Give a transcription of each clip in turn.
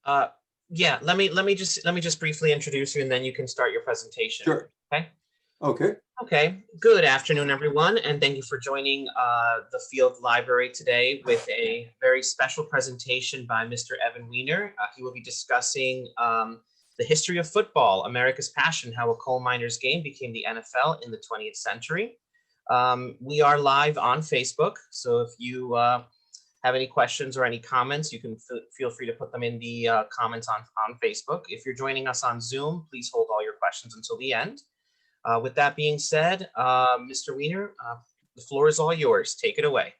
Uh, yeah, let me just briefly introduce you, and then you can start your presentation. Sure. Okay. Okay. Okay. Good afternoon, everyone, and thank you for joining the Field Library today with a very special presentation by Mr. Evan Weiner. He will be discussing the history of football, America's passion, how a coal miner's game became the NFL in the 20th century. We are live on Facebook, so if you have any questions or any comments, you can feel free to put them in the comments on Facebook. If you're joining us on Zoom, please hold all your questions until the end. With that being said, Mr. Weiner, the floor is all yours. Take it away.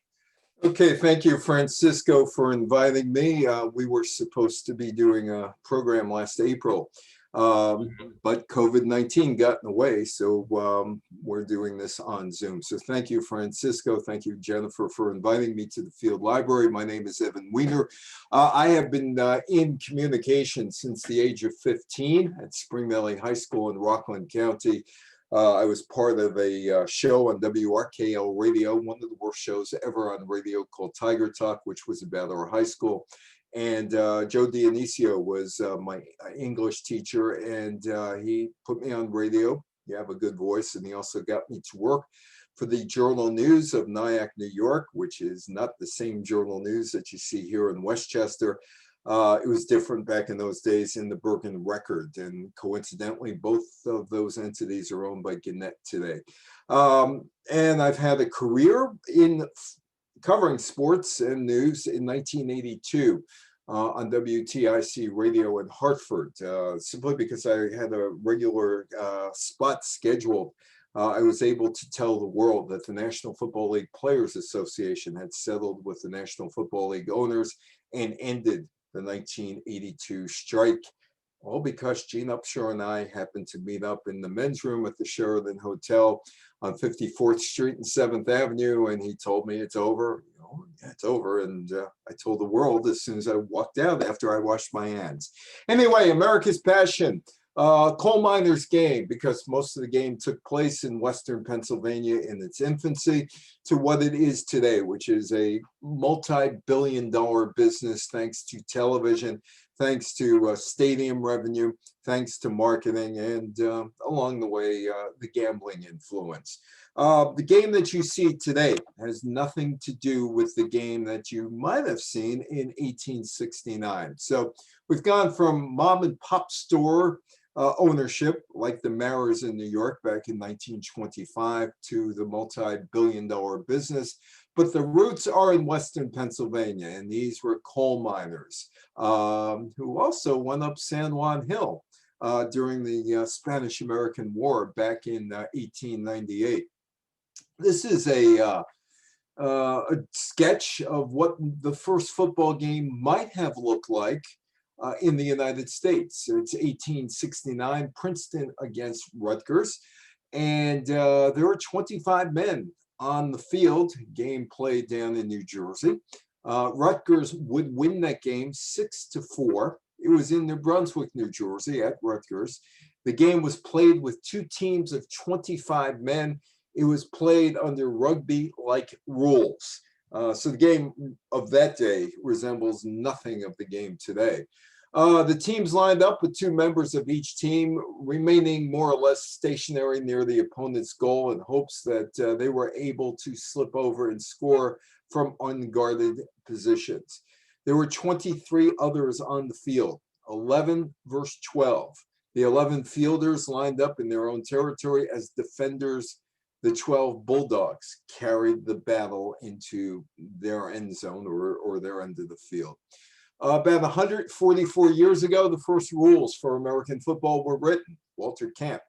Okay, thank you, Francisco, for inviting me. We were supposed to be doing a program last April, but COVID-19 got in the way, so we're doing this on Zoom. So thank you, Francisco. Thank you, Jennifer, for inviting me to the Field Library. My name is Evan Weiner. I have been in communication since the age of 15 at Spring Valley High School in Rockland County. I was part of a show on WRKL radio, one of the worst shows ever on radio, called Tiger Talk, which was about our high school. And Joe Dionisio was my English teacher, and he put me on radio. You have a good voice. And he also got me to work for the Journal News of Nyack, New York, which is not the same Journal News that you see here in Westchester. It was different back in those days in the Bergen Record, and coincidentally, both of those entities are owned by Gannett today. And I've had a career in covering sports and news in 1982 on WTIC radio in Hartford, simply because I had a regular spot scheduled. I was able to tell the world that the National Football League Players Association had settled with the National Football League owners and ended the 1982 strike, all because Gene Upshur and I happened to meet up in the men's room at the Sheraton Hotel on 54th Street and 7th Avenue, and he told me it's over. You know, yeah, it's over, and I told the world as soon as I walked out after I washed my hands. Anyway, America's passion. Coal miner's game, because most of the game took place in Western Pennsylvania in its infancy, to what it is today, which is a multi-billion-dollar business thanks to television, thanks to stadium revenue, thanks to marketing, and along the way, the gambling influence. The game that you see today has nothing to do with the game that you might have seen in 1869. So we've gone from mom and pop store ownership, like the Maras in New York back in 1925, to the multi-billion-dollar business. But the roots are in Western Pennsylvania, and these were coal miners who also went up San Juan Hill during the Spanish-American War back in 1898. This is a sketch of what the first football game might have looked like in the United States. It's 1869, Princeton against Rutgers. And there were 25 men on the field, game played down in New Jersey. Rutgers would win that game 6-4. It was in New Brunswick, New Jersey at Rutgers. The game was played with two teams of 25 men. It was played under rugby-like rules. So the game of that day resembles nothing of the game today. The teams lined up with two members of each team, remaining more or less stationary near the opponent's goal in hopes that they were able to slip over and score from unguarded positions. There were 23 others on the field, 11 versus 12. The 11 fielders lined up in their own territory as defenders. The 12 Bulldogs carried the battle into their end zone or their end of the field. About 144 years ago, the first rules for American football were written. Walter Camp,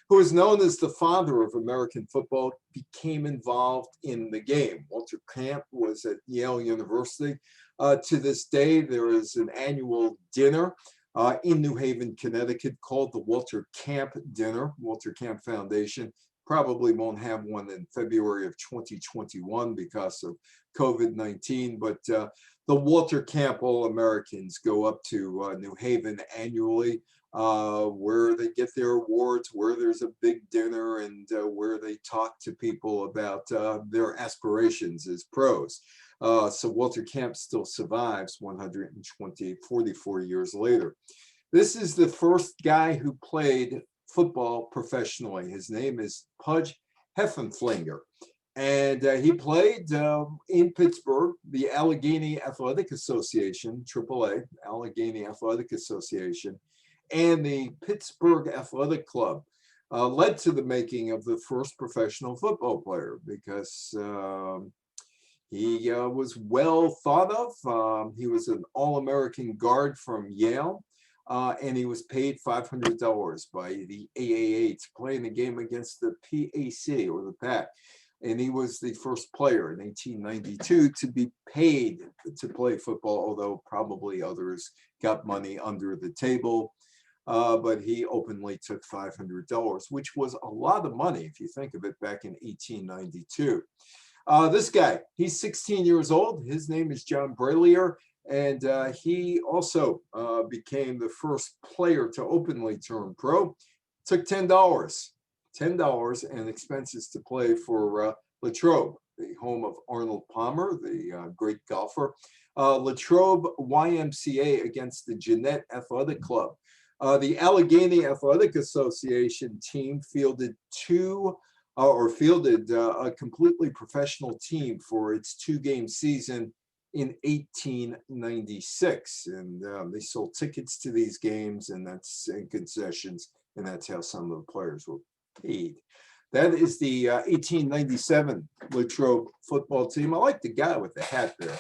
who is known as the father of American football, became involved in the game. Walter Camp was at Yale University. To this day, there is an annual dinner in New Haven, Connecticut, called the Walter Camp Dinner. Walter Camp Foundation probably won't have one in February of 2021 because of COVID-19, but the Walter Camp All-Americans go up to New Haven annually, where they get their awards, where there's a big dinner, and where they talk to people about their aspirations as pros. So Walter Camp still survives 44 years later. This is the first guy who played football professionally. His name is Pudge Heffelfinger. And he played in Pittsburgh, the Allegheny Athletic Association, AAA, Allegheny Athletic Association, and the Pittsburgh Athletic Club. Led to the making of the first professional football player because he was well thought of. He was an All-American guard from Yale, and he was paid $500 by the AAA to play in a game against the PAC or the PAC. And he was the first player in 1892 to be paid to play football, although probably others got money under the table. But he openly took $500, which was a lot of money if you think of it back in 1892. This guy, he's 16 years old. His name is John Brallier, and he also became the first player to openly turn pro. Took $10 and expenses to play for Latrobe, the home of Arnold Palmer, the great golfer. Latrobe YMCA against the Jeanette Athletic Club. The Allegheny Athletic Association team fielded a completely professional team for its two-game season in 1896. And they sold tickets to these games and concessions, and that's how some of the players were paid. That is the 1897 Latrobe football team. I like the guy with the hat there.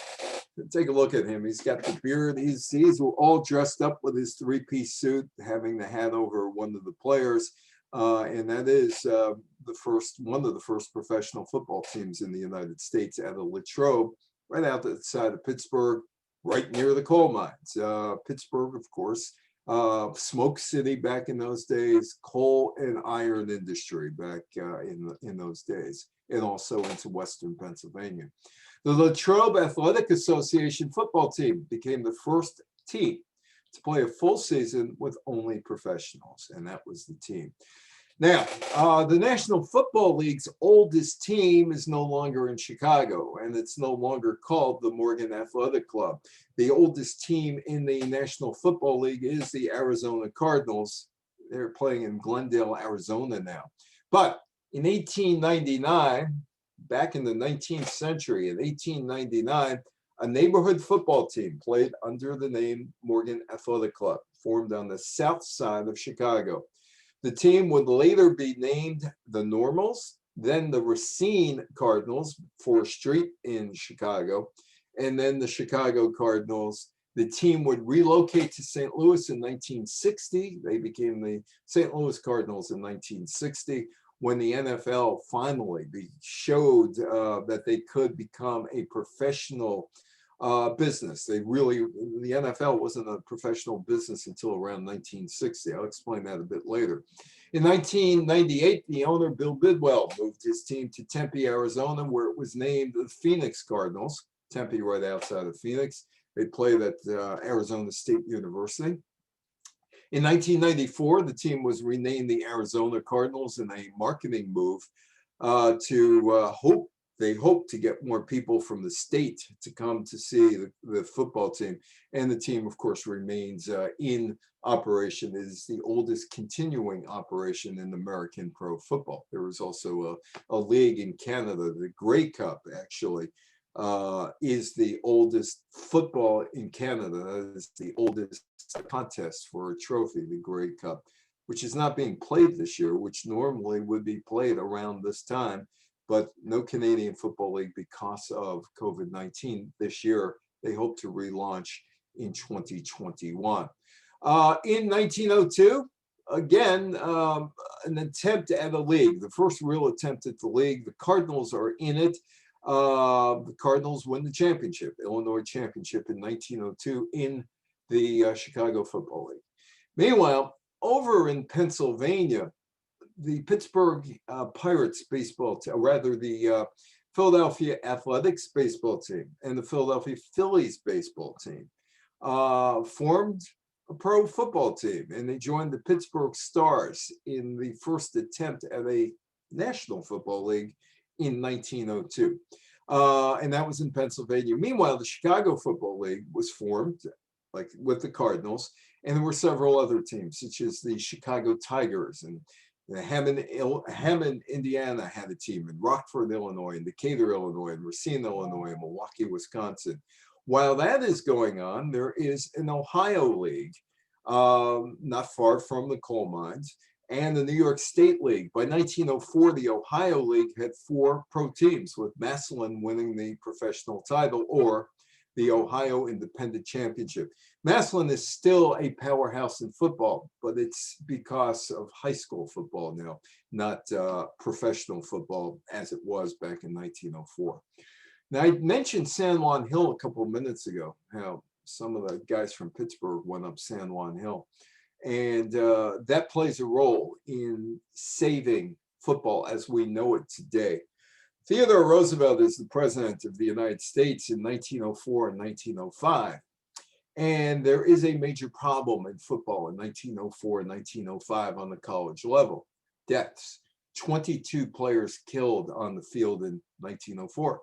Take a look at him. He's got the beard. He's all dressed up with his three-piece suit, having the hat over one of the players. And that is one of the first professional football teams in the United States out of Latrobe, right outside of Pittsburgh, right near the coal mines. Pittsburgh, of course, Smoke City back in those days, coal and iron industry back in those days, and also into Western Pennsylvania. The Latrobe Athletic Association football team became the first team to play a full season with only professionals, and that was the team. Now, the National Football League's oldest team is no longer in Chicago, and it's no longer called the Morgan Athletic Club. The oldest team in the National Football League is the Arizona Cardinals. They're playing in Glendale, Arizona now. But in 1899, back in the 19th century, in 1899, a neighborhood football team played under the name Morgan Athletic Club, formed on the south side of Chicago. The team would later be named the Normals, then the Racine Cardinals, 4th Street in Chicago, and then the Chicago Cardinals. The team would relocate to St. Louis in 1960. They became the St. Louis Cardinals in 1960, when the NFL finally showed that they could become a professional business. The NFL wasn't a professional business until around 1960. I'll explain that a bit later. In 1998, the owner, Bill Bidwell, moved his team to Tempe, Arizona, where it was named the Phoenix Cardinals. Tempe, right outside of Phoenix. They played at Arizona State University. In 1994, the team was renamed the Arizona Cardinals in a marketing move they hope to get more people from the state to come to see the football team. And the team, of course, remains in operation. It is the oldest continuing operation in American pro football. There was also a league in Canada, the Grey Cup, actually, is the oldest football in Canada. That is the oldest contest for a trophy, the Grey Cup, which is not being played this year, which normally would be played around this time, but no Canadian Football League because of COVID-19 this year. They hope to relaunch in 2021. In 1902, again, an attempt at a league, the first real attempt at the league. The Cardinals are in it. The Cardinals win the championship, Illinois championship in 1902 in the Chicago Football League. Meanwhile, over in Pennsylvania, the Pittsburgh Pirates baseball team, rather the Philadelphia Athletics baseball team and the Philadelphia Phillies baseball team formed a pro football team, and they joined the Pittsburgh Stars in the first attempt at a National Football League in 1902. And that was in Pennsylvania. Meanwhile, the Chicago Football League was formed, like with the Cardinals, and there were several other teams, such as the Chicago Tigers, and Hammond, Indiana had a team, and Rockford, Illinois, and Decatur, Illinois, and Racine, Illinois, and Milwaukee, Wisconsin. While that is going on, there is an Ohio League, not far from the coal mines, and the New York State League. By 1904, the Ohio League had 4 pro teams, with Massillon winning the professional title, or the Ohio Independent Championship. Massillon is still a powerhouse in football, but it's because of high school football now, not professional football as it was back in 1904. Now, I mentioned San Juan Hill a couple of minutes ago, how some of the guys from Pittsburgh went up San Juan Hill. And that plays a role in saving football as we know it today. Theodore Roosevelt is the president of the United States in 1904 and 1905. And there is a major problem in football in 1904 and 1905 on the college level. Deaths. 22 players killed on the field in 1904.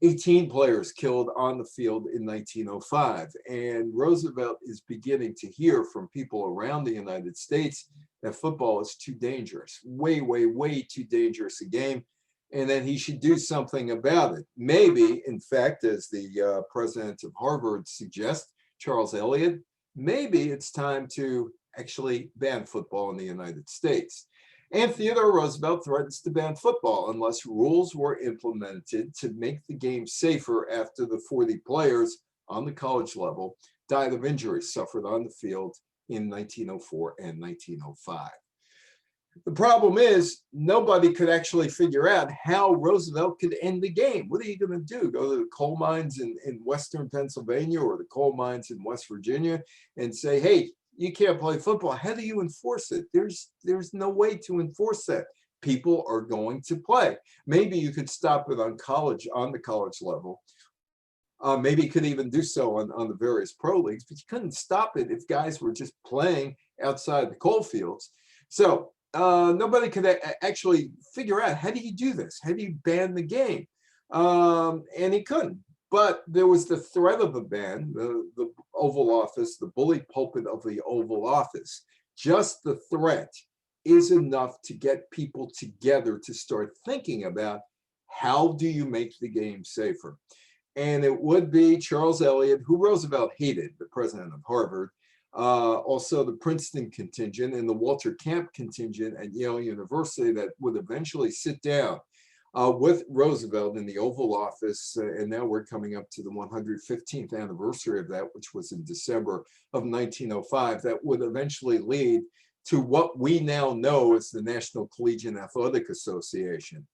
18 players killed on the field in 1905. And Roosevelt is beginning to hear from people around the United States that football is too dangerous, way, way, way too dangerous a game, and that he should do something about it. Maybe, in fact, as the president of Harvard suggests, Charles Eliot, maybe it's time to actually ban football in the United States. And Theodore Roosevelt threatens to ban football unless rules were implemented to make the game safer after the 40 players on the college level died of injuries suffered on the field in 1904 and 1905. The problem is nobody could actually figure out how Roosevelt could end the game. What are you going to do? Go to the coal mines in Western Pennsylvania or the coal mines in West Virginia and say, hey, you can't play football. How do you enforce it? There's no way to enforce that. People are going to play. Maybe you could stop it on the college level. Maybe you could even do so on the various pro leagues, but you couldn't stop it if guys were just playing outside the coal fields. So nobody could actually figure out, how do you do this? How do you ban the game? And he couldn't. But there was the threat of a ban, the Oval Office, the bully pulpit of the Oval Office. Just the threat is enough to get people together to start thinking about, how do you make the game safer? And it would be Charles Eliot, who Roosevelt hated, the president of Harvard, also the Princeton contingent and the Walter Camp contingent at Yale University, that would eventually sit down with Roosevelt in the Oval Office. And now we're coming up to the 115th anniversary of that, which was in December of 1905. That would eventually lead to what we now know as the National Collegiate Athletic Association.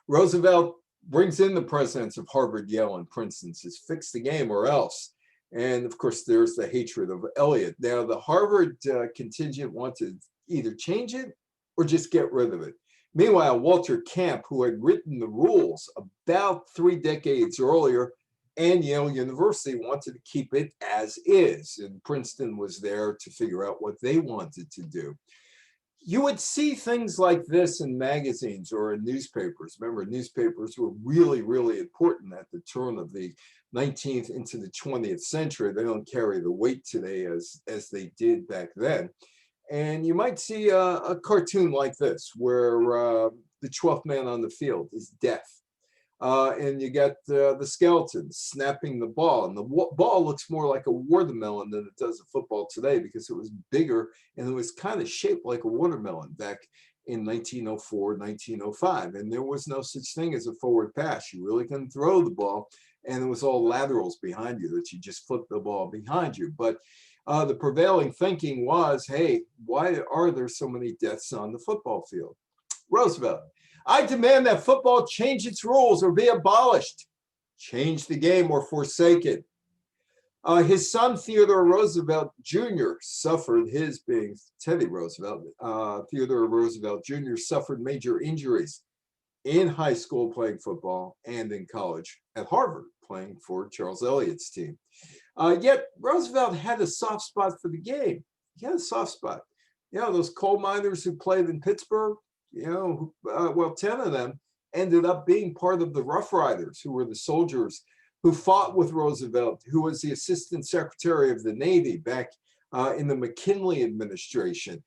Roosevelt brings in the presidents of Harvard, Yale, and Princeton, says, fix the game or else. And of course, there's the hatred of Eliot. Now, the Harvard contingent wanted to either change it or just get rid of it. Meanwhile, Walter Camp, who had written the rules about 3 decades earlier, and Yale University wanted to keep it as is. And Princeton was there to figure out what they wanted to do. You would see things like this in magazines or in newspapers. Remember, newspapers were really, really important at the turn of the 19th into the 20th century. They don't carry the weight today as they did back then. And you might see a cartoon like this, where the 12th man on the field is death. And you get the skeleton snapping the ball. And the ball looks more like a watermelon than it does a football today, because it was bigger and it was kind of shaped like a watermelon back in 1904, 1905. And there was no such thing as a forward pass. You really couldn't throw the ball. And it was all laterals behind you that you just flipped the ball behind you. But the prevailing thinking was, hey, why are there so many deaths on the football field? Roosevelt, I demand that football change its rules or be abolished. Change the game or forsake it. His son, Theodore Roosevelt Jr., suffered, his being Teddy Roosevelt, Theodore Roosevelt Jr. suffered major injuries in high school playing football and in college at Harvard playing for Charles Eliot's team. Yet Roosevelt had a soft spot for the game. He had a soft spot. You know, those coal miners who played in Pittsburgh, you know, well, 10 of them ended up being part of the Rough Riders, who were the soldiers who fought with Roosevelt, who was the Assistant Secretary of the Navy back in the McKinley administration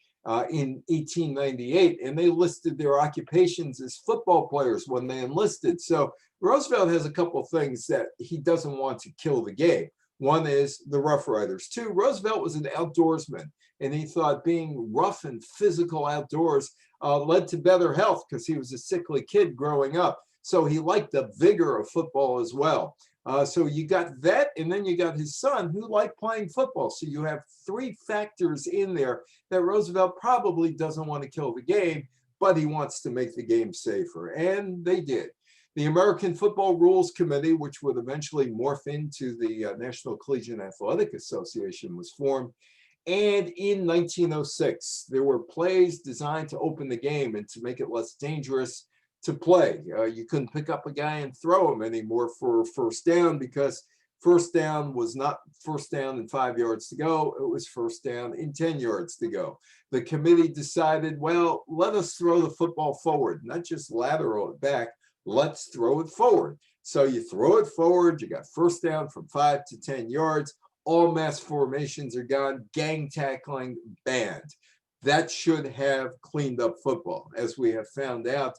in 1898. And they listed their occupations as football players when they enlisted. So Roosevelt has a couple things that he doesn't want to kill the game. One is the Rough Riders. Two, Roosevelt was an outdoorsman, and he thought being rough and physical outdoors led to better health because he was a sickly kid growing up. So he liked the vigor of football as well. So you got that, and then you got his son who liked playing football. So you have three factors in there that Roosevelt probably doesn't want to kill the game, but he wants to make the game safer, and they did. The American Football Rules Committee, which would eventually morph into the National Collegiate Athletic Association, was formed. And in 1906, there were plays designed to open the game and to make it less dangerous to play. You couldn't pick up a guy and throw him anymore for first down, because first down was not first down and 5 yards to go. It was first down in 10 yards to go. The committee decided, well, let us throw the football forward, not just lateral it back. Let's throw it forward. So you throw it forward, you got first down from 5 to 10 yards. All mass formations are gone. Gang tackling banned. That should have cleaned up football. As we have found out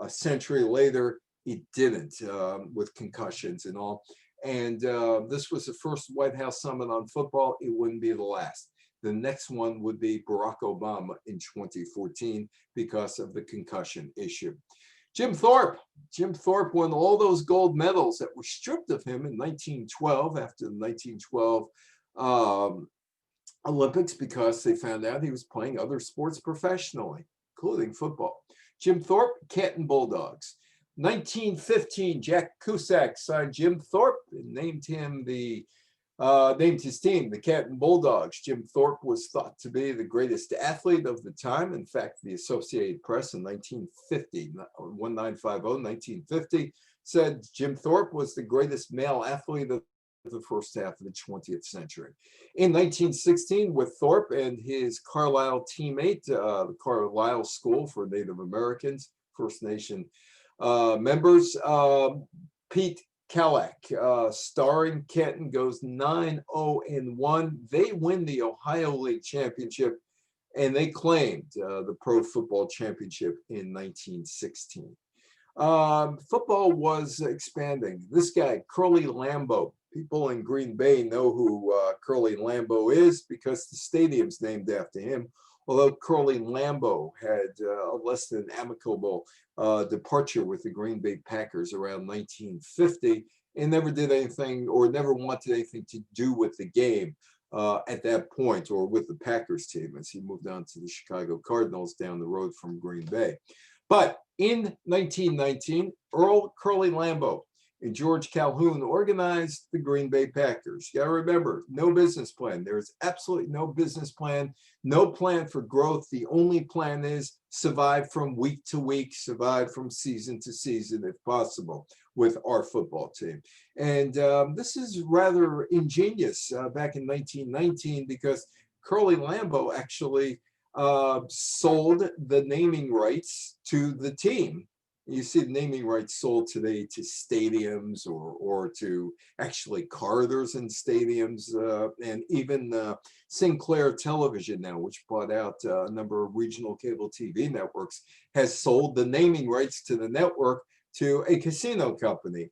a century later, it didn't, with concussions and all. And this was the first White House summit on football. It wouldn't be the last. The next one would be Barack Obama in 2014 because of the concussion issue. Jim Thorpe won all those gold medals that were stripped of him in 1912 after the 1912 Olympics, because they found out he was playing other sports professionally, including football. Jim Thorpe, Canton Bulldogs. 1915, Jack Cusack signed Jim Thorpe and named his team the Canton Bulldogs. Jim Thorpe was thought to be the greatest athlete of the time. In fact, the Associated Press in 1950 said Jim Thorpe was the greatest male athlete of the first half of the 20th century. In 1916, with Thorpe and his Carlisle teammate, the Carlisle School for Native Americans, First Nation members, Pete Calac, starring Canton, goes 9-0-1. They win the Ohio League Championship, and they claimed the Pro Football Championship in 1916. Football was expanding. This guy, Curly Lambeau. People in Green Bay know who Curly Lambeau is because the stadium's named after him. Although Curly Lambeau had a less than amicable departure with the Green Bay Packers around 1950 and never did anything or never wanted anything to do with the game at that point, or with the Packers team, as he moved on to the Chicago Cardinals down the road from Green Bay. But in 1919, Earl Curly Lambeau and George Calhoun organized the Green Bay Packers. You gotta remember, no business plan. There is absolutely no business plan, no plan for growth. The only plan is survive from week to week, survive from season to season, if possible, with our football team. And this is rather ingenious back in 1919, because Curly Lambeau actually sold the naming rights to the team. You see the naming rights sold today to stadiums or to actually corridors in stadiums, and even Sinclair Television now, which bought out a number of regional cable TV networks, has sold the naming rights to the network to a casino company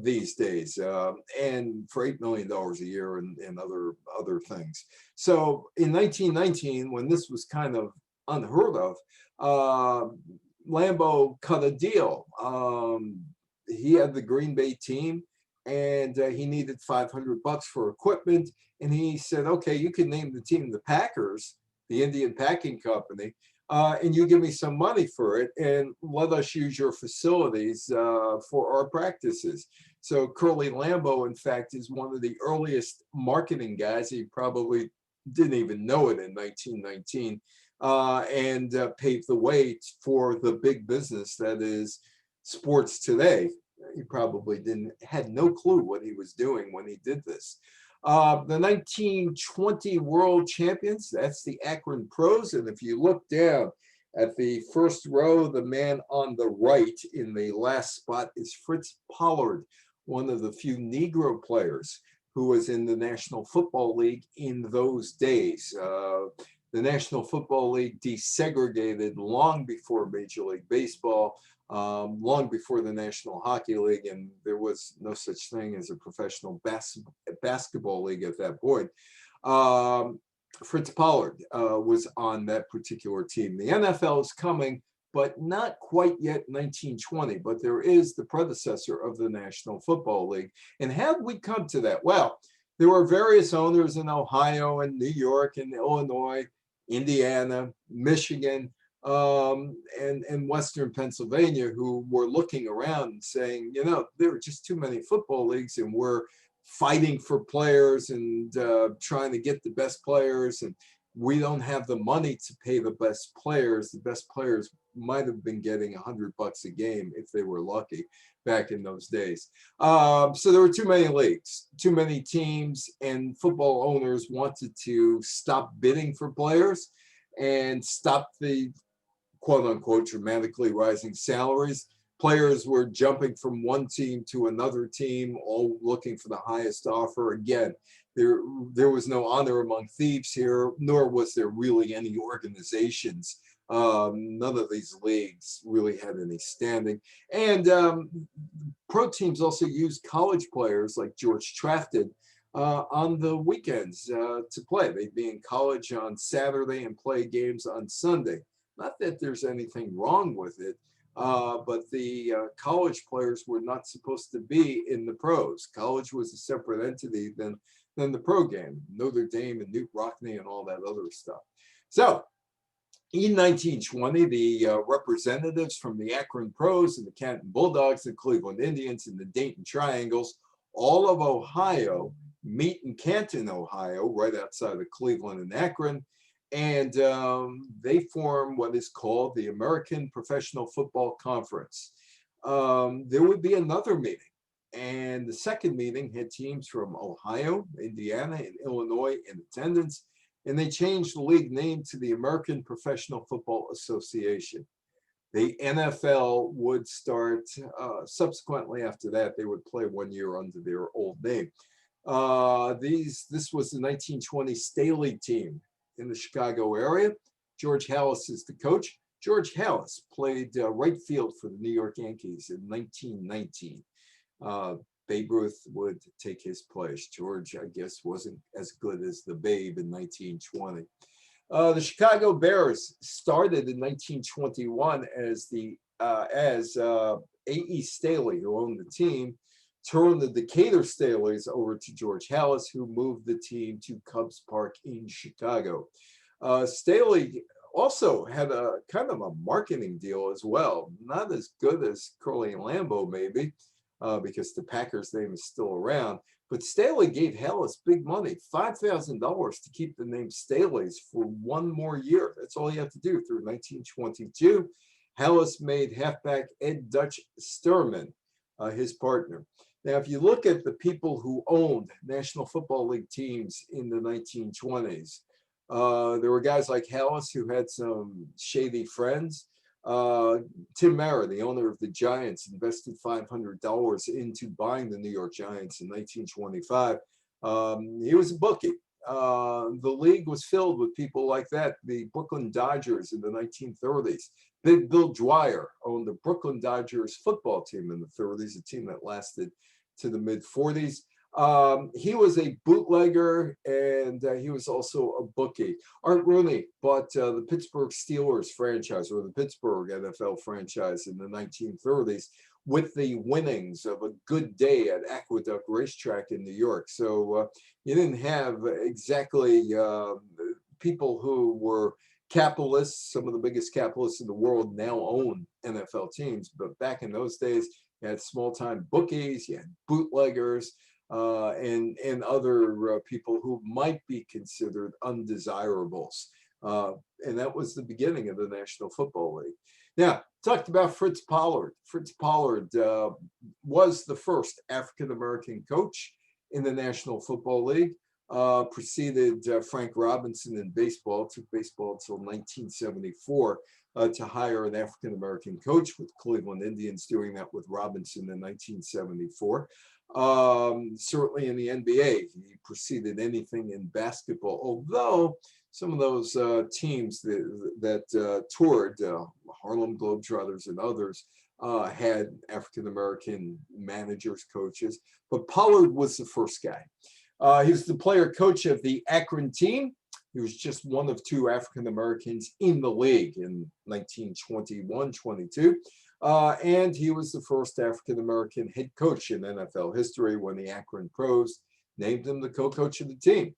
these days, and for $8 million a year and other things. So in 1919, when this was kind of unheard of, Lambeau cut a deal. He had the Green Bay team, and he needed $500 for equipment. And he said, okay, you can name the team the Packers, the Indian Packing Company, and you give me some money for it, and let us use your facilities for our practices. So Curly Lambeau, in fact, is one of the earliest marketing guys. He probably didn't even know it in 1919. And paved the way for the big business that is sports today. He probably had no clue what he was doing when he did this. The 1920 World Champions, that's the Akron Pros. And if you look down At the first row, the man on the right in the last spot is Fritz Pollard, one of the few Negro players who was in the National Football League in those days. The National Football League desegregated long before Major League Baseball, long before the National Hockey League, and there was no such thing as a professional basketball league at that point. Fritz Pollard was on that particular team. The NFL is coming, but not quite yet 1920, but there is the predecessor of the National Football League. And how did we come to that? Well, there were various owners in Ohio and New York and Illinois, Indiana, Michigan, and Western Pennsylvania who were looking around and saying, you know, there are just too many football leagues and we're fighting for players and trying to get the best players, and we don't have the money to pay the best players. The best players might have been getting $100 a game if they were lucky back in those days. So there were too many leagues, too many teams, and football owners wanted to stop bidding for players and stop the quote unquote dramatically rising salaries. Players were jumping from one team to another team, all looking for the highest offer. Again, there was no honor among thieves here, nor was there really any organizations. None of these leagues really had any standing. And pro teams also used college players like George Trafted on the weekends to play. They'd be in college on Saturday and play games on Sunday. Not that there's anything wrong with it. But the college players were not supposed to be in the pros. College was a separate entity than the pro game, Notre Dame and Newt Rockne and all that other stuff. So in 1920, the representatives from the Akron Pros and the Canton Bulldogs, the Cleveland Indians, and the Dayton Triangles, all of Ohio, meet in Canton, Ohio, right outside of Cleveland and Akron. And they form what is called the American Professional Football Conference. There would be another meeting. And the second meeting had teams from Ohio, Indiana, and Illinois in attendance. And they changed the league name to the American Professional Football Association. The NFL would start, subsequently after that, they would play 1 year under their old name. This was the 1920 Staley team in the Chicago area. George Halas is the coach. George Halas played right field for the New York Yankees in 1919. Babe Ruth would take his place. George, I guess, wasn't as good as the Babe in 1920. The Chicago Bears started in 1921 as A.E. Staley, who owned the team, turned the Decatur Staleys over to George Halas, who moved the team to Cubs Park in Chicago. Staley also had a kind of a marketing deal as well, not as good as Curly and Lambeau maybe, because the Packers name is still around. But Staley gave Halas big money, $5,000 to keep the name Staley's for 1 more year. That's all he had to do through 1922. Halas made halfback Ed Dutch Sturman his partner. Now, if you look at the people who owned National Football League teams in the 1920s, there were guys like Halas who had some shady friends. Tim Mara, the owner of the Giants, invested $500 into buying the New York Giants in 1925. He was a bookie. The league was filled with people like that. The Brooklyn Dodgers in the 1930s. Big Bill Dwyer owned the Brooklyn Dodgers football team in the 30s, a team that lasted to the mid-40s. He was a bootlegger, and he was also a bookie. Art Rooney bought the Pittsburgh Steelers franchise, or the Pittsburgh NFL franchise, in the 1930s with the winnings of a good day at Aqueduct Racetrack in New York. So you didn't have exactly people who were capitalists. Some of the biggest capitalists in the world now own NFL teams, but back in those days, you had small-time bookies, you had bootleggers, and other people who might be considered undesirables. And that was the beginning of the National Football League. Now, talked about Fritz Pollard. Fritz Pollard was the first African-American coach in the National Football League. Preceded Frank Robinson in baseball, took baseball until 1974. to hire an African-American coach, with Cleveland Indians doing that with Robinson in 1974. Certainly in the NBA, he preceded anything in basketball, although some of those teams that toured, Harlem Globetrotters and others, had African-American managers, coaches, but Pollard was the first guy. He was the player coach of the Akron team. He was just one of two African-Americans in the league in 1921-22. And he was the first African-American head coach in NFL history when the Akron Pros named him the co-coach of the team.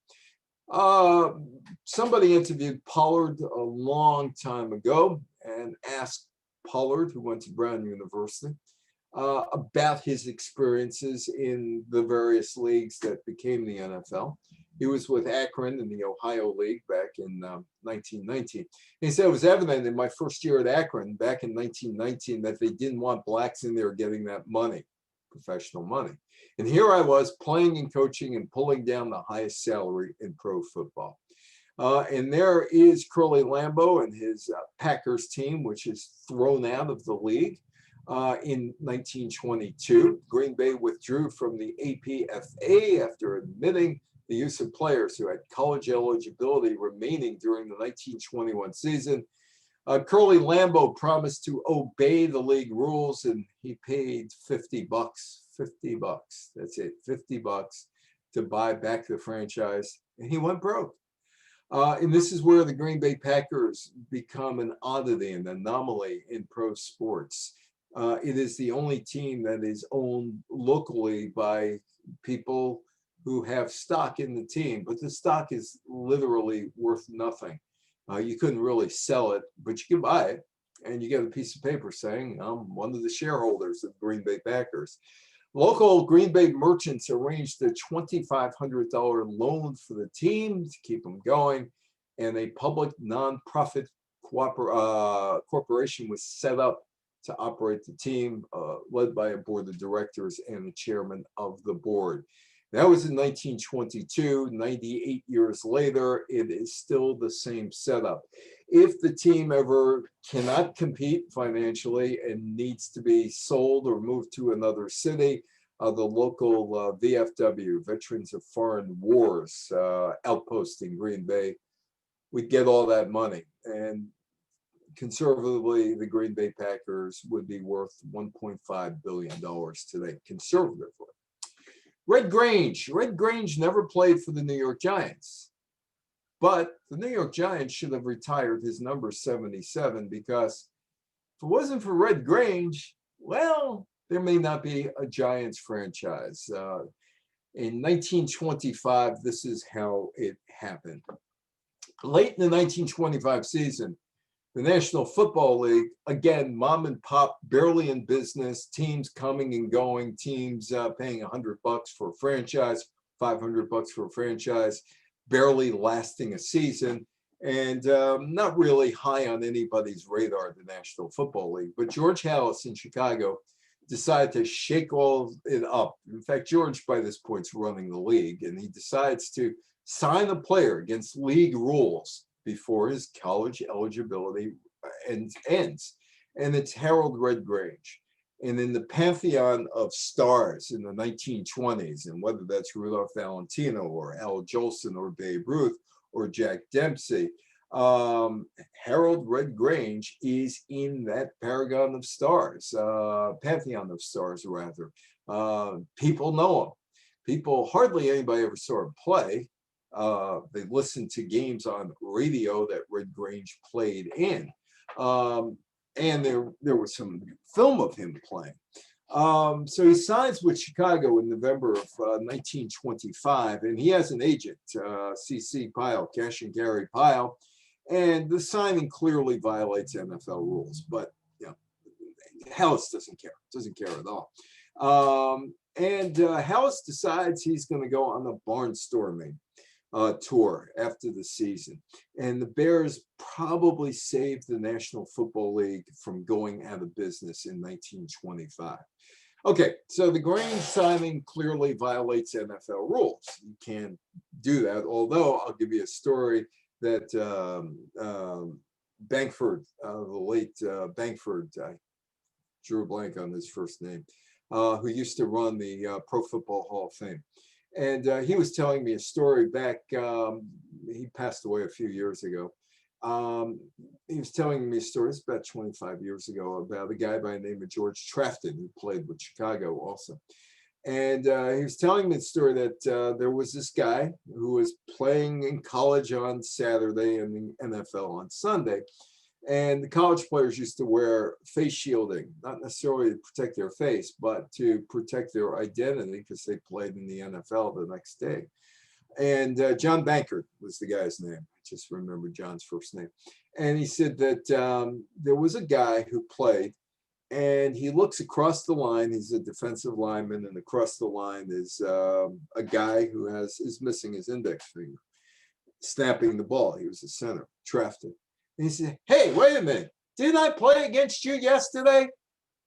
Somebody interviewed Pollard a long time ago and asked Pollard, who went to Brown University, about his experiences in the various leagues that became the NFL. He was with Akron in the Ohio League back in 1919. He said it was evident in my first year at Akron back in 1919 that they didn't want blacks in there getting that money, professional money. And here I was playing and coaching and pulling down the highest salary in pro football. And there is Curly Lambeau and his Packers team, which is thrown out of the league in 1922. Green Bay withdrew from the APFA after admitting the use of players who had college eligibility remaining during the 1921 season. Curly Lambeau promised to obey the league rules, and he paid $50. $50. That's it, $50 to buy back the franchise, and he went broke. And this is where the Green Bay Packers become an oddity, an anomaly in pro sports. It is the only team that is owned locally by people who have stock in the team, but the stock is literally worth nothing. You couldn't really sell it, but you can buy it, and you get a piece of paper saying, I'm one of the shareholders of Green Bay Packers. Local Green Bay merchants arranged a $2,500 loan for the team to keep them going, and a public nonprofit corporation was set up to operate the team, led by a board of directors and the chairman of the board. That was in 1922. 98 years later, it is still the same setup. If the team ever cannot compete financially and needs to be sold or moved to another city, the local VFW, Veterans of Foreign Wars, outpost in Green Bay, would get all that money. And conservatively, the Green Bay Packers would be worth $1.5 billion today, conservatively. Red Grange never played for the New York Giants, but the New York Giants should have retired his number 77, because if it wasn't for Red Grange, well, there may not be a Giants franchise. In 1925, this is how it happened. Late in the 1925 season, the National Football League, again, mom and pop, barely in business, teams coming and going, teams paying $100 for a franchise, $500 for a franchise, barely lasting a season, and not really high on anybody's radar, the National Football League. But George Halas in Chicago decided to shake all it up. In fact, George, by this point, is running the league, and he decides to sign a player against league rules before his college eligibility ends. And it's Harold Red Grange. And in the pantheon of stars in the 1920s, and whether that's Rudolph Valentino or Al Jolson or Babe Ruth or Jack Dempsey, Harold Red Grange is in that paragon of stars, pantheon of stars, rather. People know him. People, hardly anybody ever saw him play. They listened to games on radio that Red Grange played in. And there was some film of him playing. So he signs with Chicago in November of 1925, and he has an agent, C.C. Pyle, cash and carry Pyle, and the signing clearly violates NFL rules, but Halas doesn't care at all. And Halas decides he's going to go on a barnstorming tour after the season. And the Bears probably saved the National Football League from going out of business in 1925. Okay, so the Grange signing clearly violates NFL rules. You can't do that, although I'll give you a story that Bankford, the late Bankford, I drew a blank on his first name, who used to run the Pro Football Hall of Fame. And he was telling me a story back, he passed away a few years ago. He was telling me a story, it's about 25 years ago, about a guy by the name of George Trafton, who played with Chicago also. And he was telling me the story that there was this guy who was playing in college on Saturday and the NFL on Sunday. And the college players used to wear face shielding, not necessarily to protect their face, but to protect their identity because they played in the NFL the next day. And John Bankard was the guy's name. I just remember John's first name. And he said that there was a guy who played, and he looks across the line. He's a defensive lineman, and across the line is a guy who is missing his index finger, snapping the ball. He was a center, Trafton. And he said, "Hey, wait a minute. Didn't I play against you yesterday?"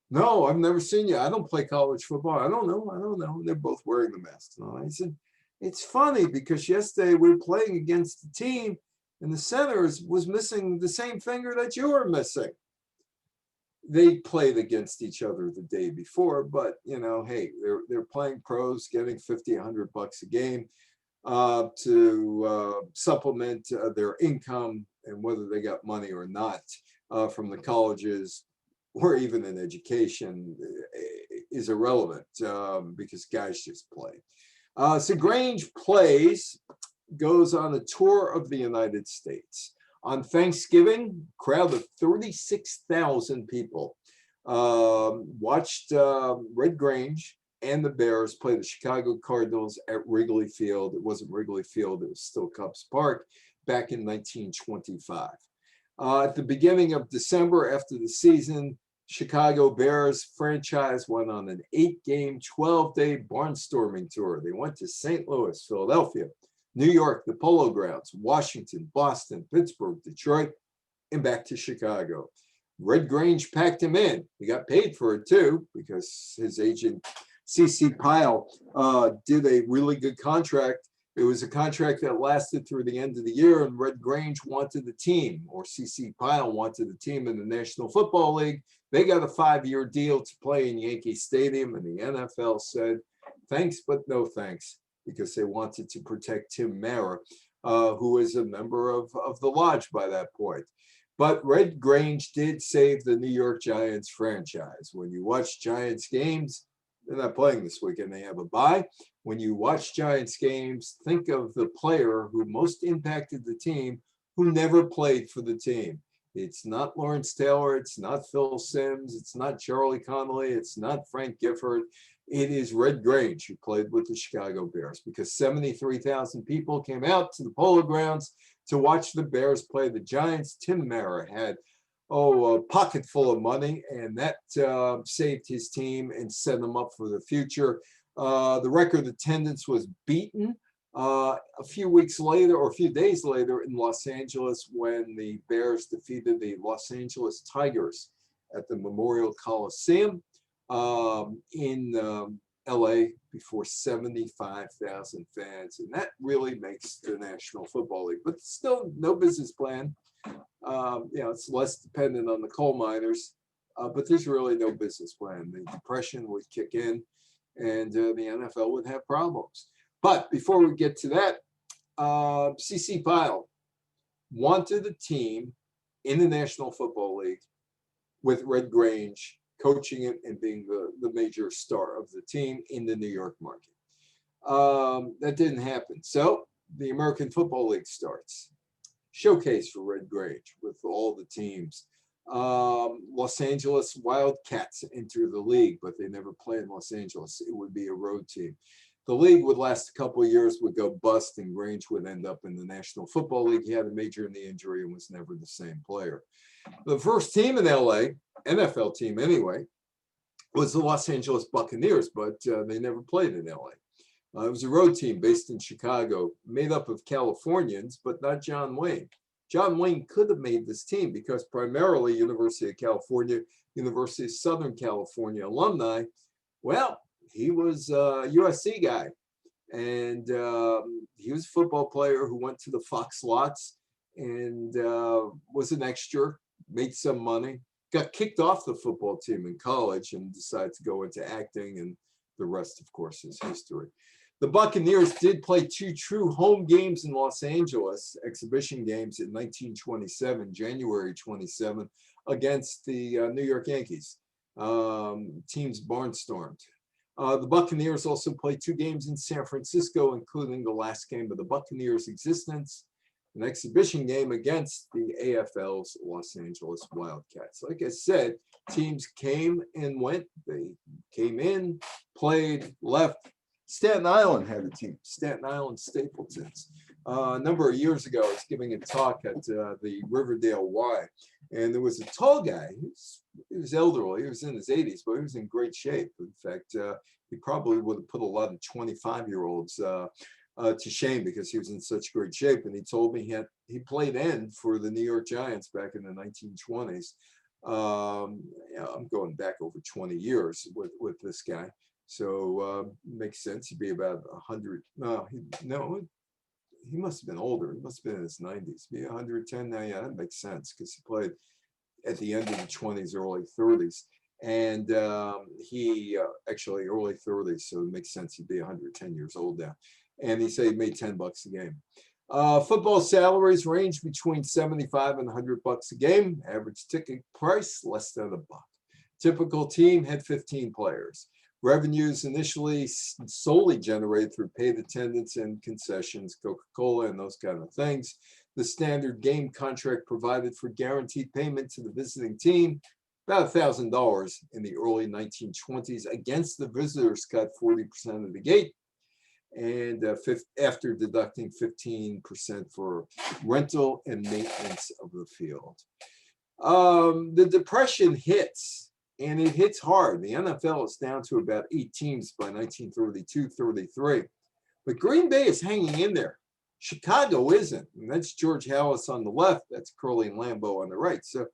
"No, I've never seen you. I don't play college football. I don't know. And they're both wearing the masks. And I said, "It's funny because yesterday we were playing against the team and the center was missing the same finger that you were missing." They played against each other the day before, but hey, they're playing pros, getting $50, $100 a game to supplement their income, and whether they got money or not from the colleges or even in education is irrelevant because guys just play. So Grange goes on a tour of the United States. On Thanksgiving, a crowd of 36,000 people watched Red Grange and the Bears play the Chicago Cardinals at Wrigley Field. It wasn't Wrigley Field, it was still Cubs Park back in 1925. At the beginning of December, after the season, Chicago Bears franchise went on an 8-game, 12-day barnstorming tour. They went to St. Louis, Philadelphia, New York, the Polo Grounds, Washington, Boston, Pittsburgh, Detroit, and back to Chicago. Red Grange packed him in. He got paid for it too because his agent, C.C. Pyle, did a really good contract. It was a contract that lasted through the end of the year, and Red Grange wanted the team, or C.C. Pyle wanted the team in the National Football League. They got a 5-year deal to play in Yankee Stadium, and the NFL said, thanks, but no thanks, because they wanted to protect Tim Mara, who was a member of the Lodge by that point. But Red Grange did save the New York Giants franchise. When you watch Giants games, they're not playing this weekend, they have a bye. When you watch Giants games, think of the player who most impacted the team who never played for the team. It's not Lawrence Taylor, it's not Phil Simms, it's not Charlie Connolly, it's not Frank Gifford. It is Red Grange who played with the Chicago Bears, because 73,000 people came out to the Polo Grounds to watch the Bears play the Giants. Tim Mara had a pocket full of money, and that saved his team and set him up for the future. The record attendance was beaten a few weeks later, or a few days later, in Los Angeles when the Bears defeated the Los Angeles Tigers at the Memorial Coliseum in LA before 75,000 fans. And that really makes the National Football League, but still no business plan. It's less dependent on the coal miners, but there's really no business plan. The depression would kick in, and the NFL would have problems. But before we get to that, C.C. Pyle wanted a team in the National Football League with Red Grange coaching it and being the major star of the team in the New York market. That didn't happen. So the American Football League starts. Showcase for Red Grange with all the teams. Los Angeles Wildcats enter the league, but they never play in Los Angeles. It would be a road team. The league would last a couple of years, would go bust, and Grange would end up in the National Football League. He had a major knee injury and was never the same player. The first team in LA, NFL team anyway, was the Los Angeles Buccaneers, but they never played in LA. It was a road team based in Chicago, made up of Californians, but not John Wayne. John Wayne could have made this team because primarily University of California, University of Southern California alumni. Well, he was a USC guy, and he was a football player who went to the Fox Lots and was an extra, made some money, got kicked off the football team in college and decided to go into acting, and the rest, of course, is history. The Buccaneers did play 2 true home games in Los Angeles, exhibition games in 1927, January 27, against the New York Yankees. Teams barnstormed. The Buccaneers also played 2 games in San Francisco, including the last game of the Buccaneers' existence, an exhibition game against the AFL's Los Angeles Wildcats. Like I said, teams came and went. They came in, played, left. Staten Island had a team, Staten Island Stapletons. A number of years ago, I was giving a talk at the Riverdale Y, and there was a tall guy. He was elderly. He was in his 80s, but he was in great shape. In fact, he probably would have put a lot of 25-year-olds to shame because he was in such great shape. And he told me he played end for the New York Giants back in the 1920s. I'm going back over 20 years with this guy. So makes sense. He'd be about 100. No, he must have been older. He must have been in his 90s. Be 110 now. Yeah, that makes sense because he played at the end of the 20s, early 30s. And he actually early 30s, so it makes sense he'd be 110 years old now. And he said he made $10 a game. Football salaries range between $75 and $100 a game. Average ticket price less than $1. Typical team had 15 players. Revenues initially solely generated through paid attendance and concessions, Coca-Cola and those kind of things. The standard game contract provided for guaranteed payment to the visiting team, about $1,000 in the early 1920s. Against the visitors cut 40% of the gate, and after deducting 15% for rental and maintenance of the field. The Depression hits. And it hits hard. The NFL is down to about 8 teams by 1932-33. But Green Bay is hanging in there. Chicago isn't. And that's George Halas on the left. That's Curly and Lambeau on the right. So,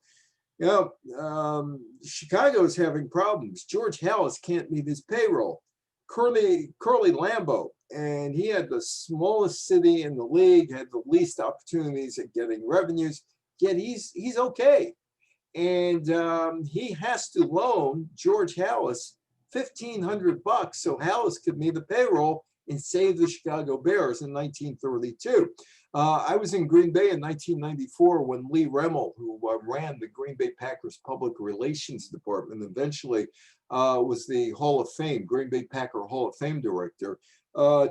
Chicago is having problems. George Halas can't meet his payroll. Curly Lambeau, and he had the smallest city in the league, had the least opportunities at getting revenues, yet he's okay. And he has to loan George Halas $1,500 so Halas could meet the payroll and save the Chicago Bears in 1932. I was in Green Bay in 1994 when Lee Remmel, who ran the Green Bay Packers Public Relations Department, eventually was the Hall of Fame, Green Bay Packer Hall of Fame director,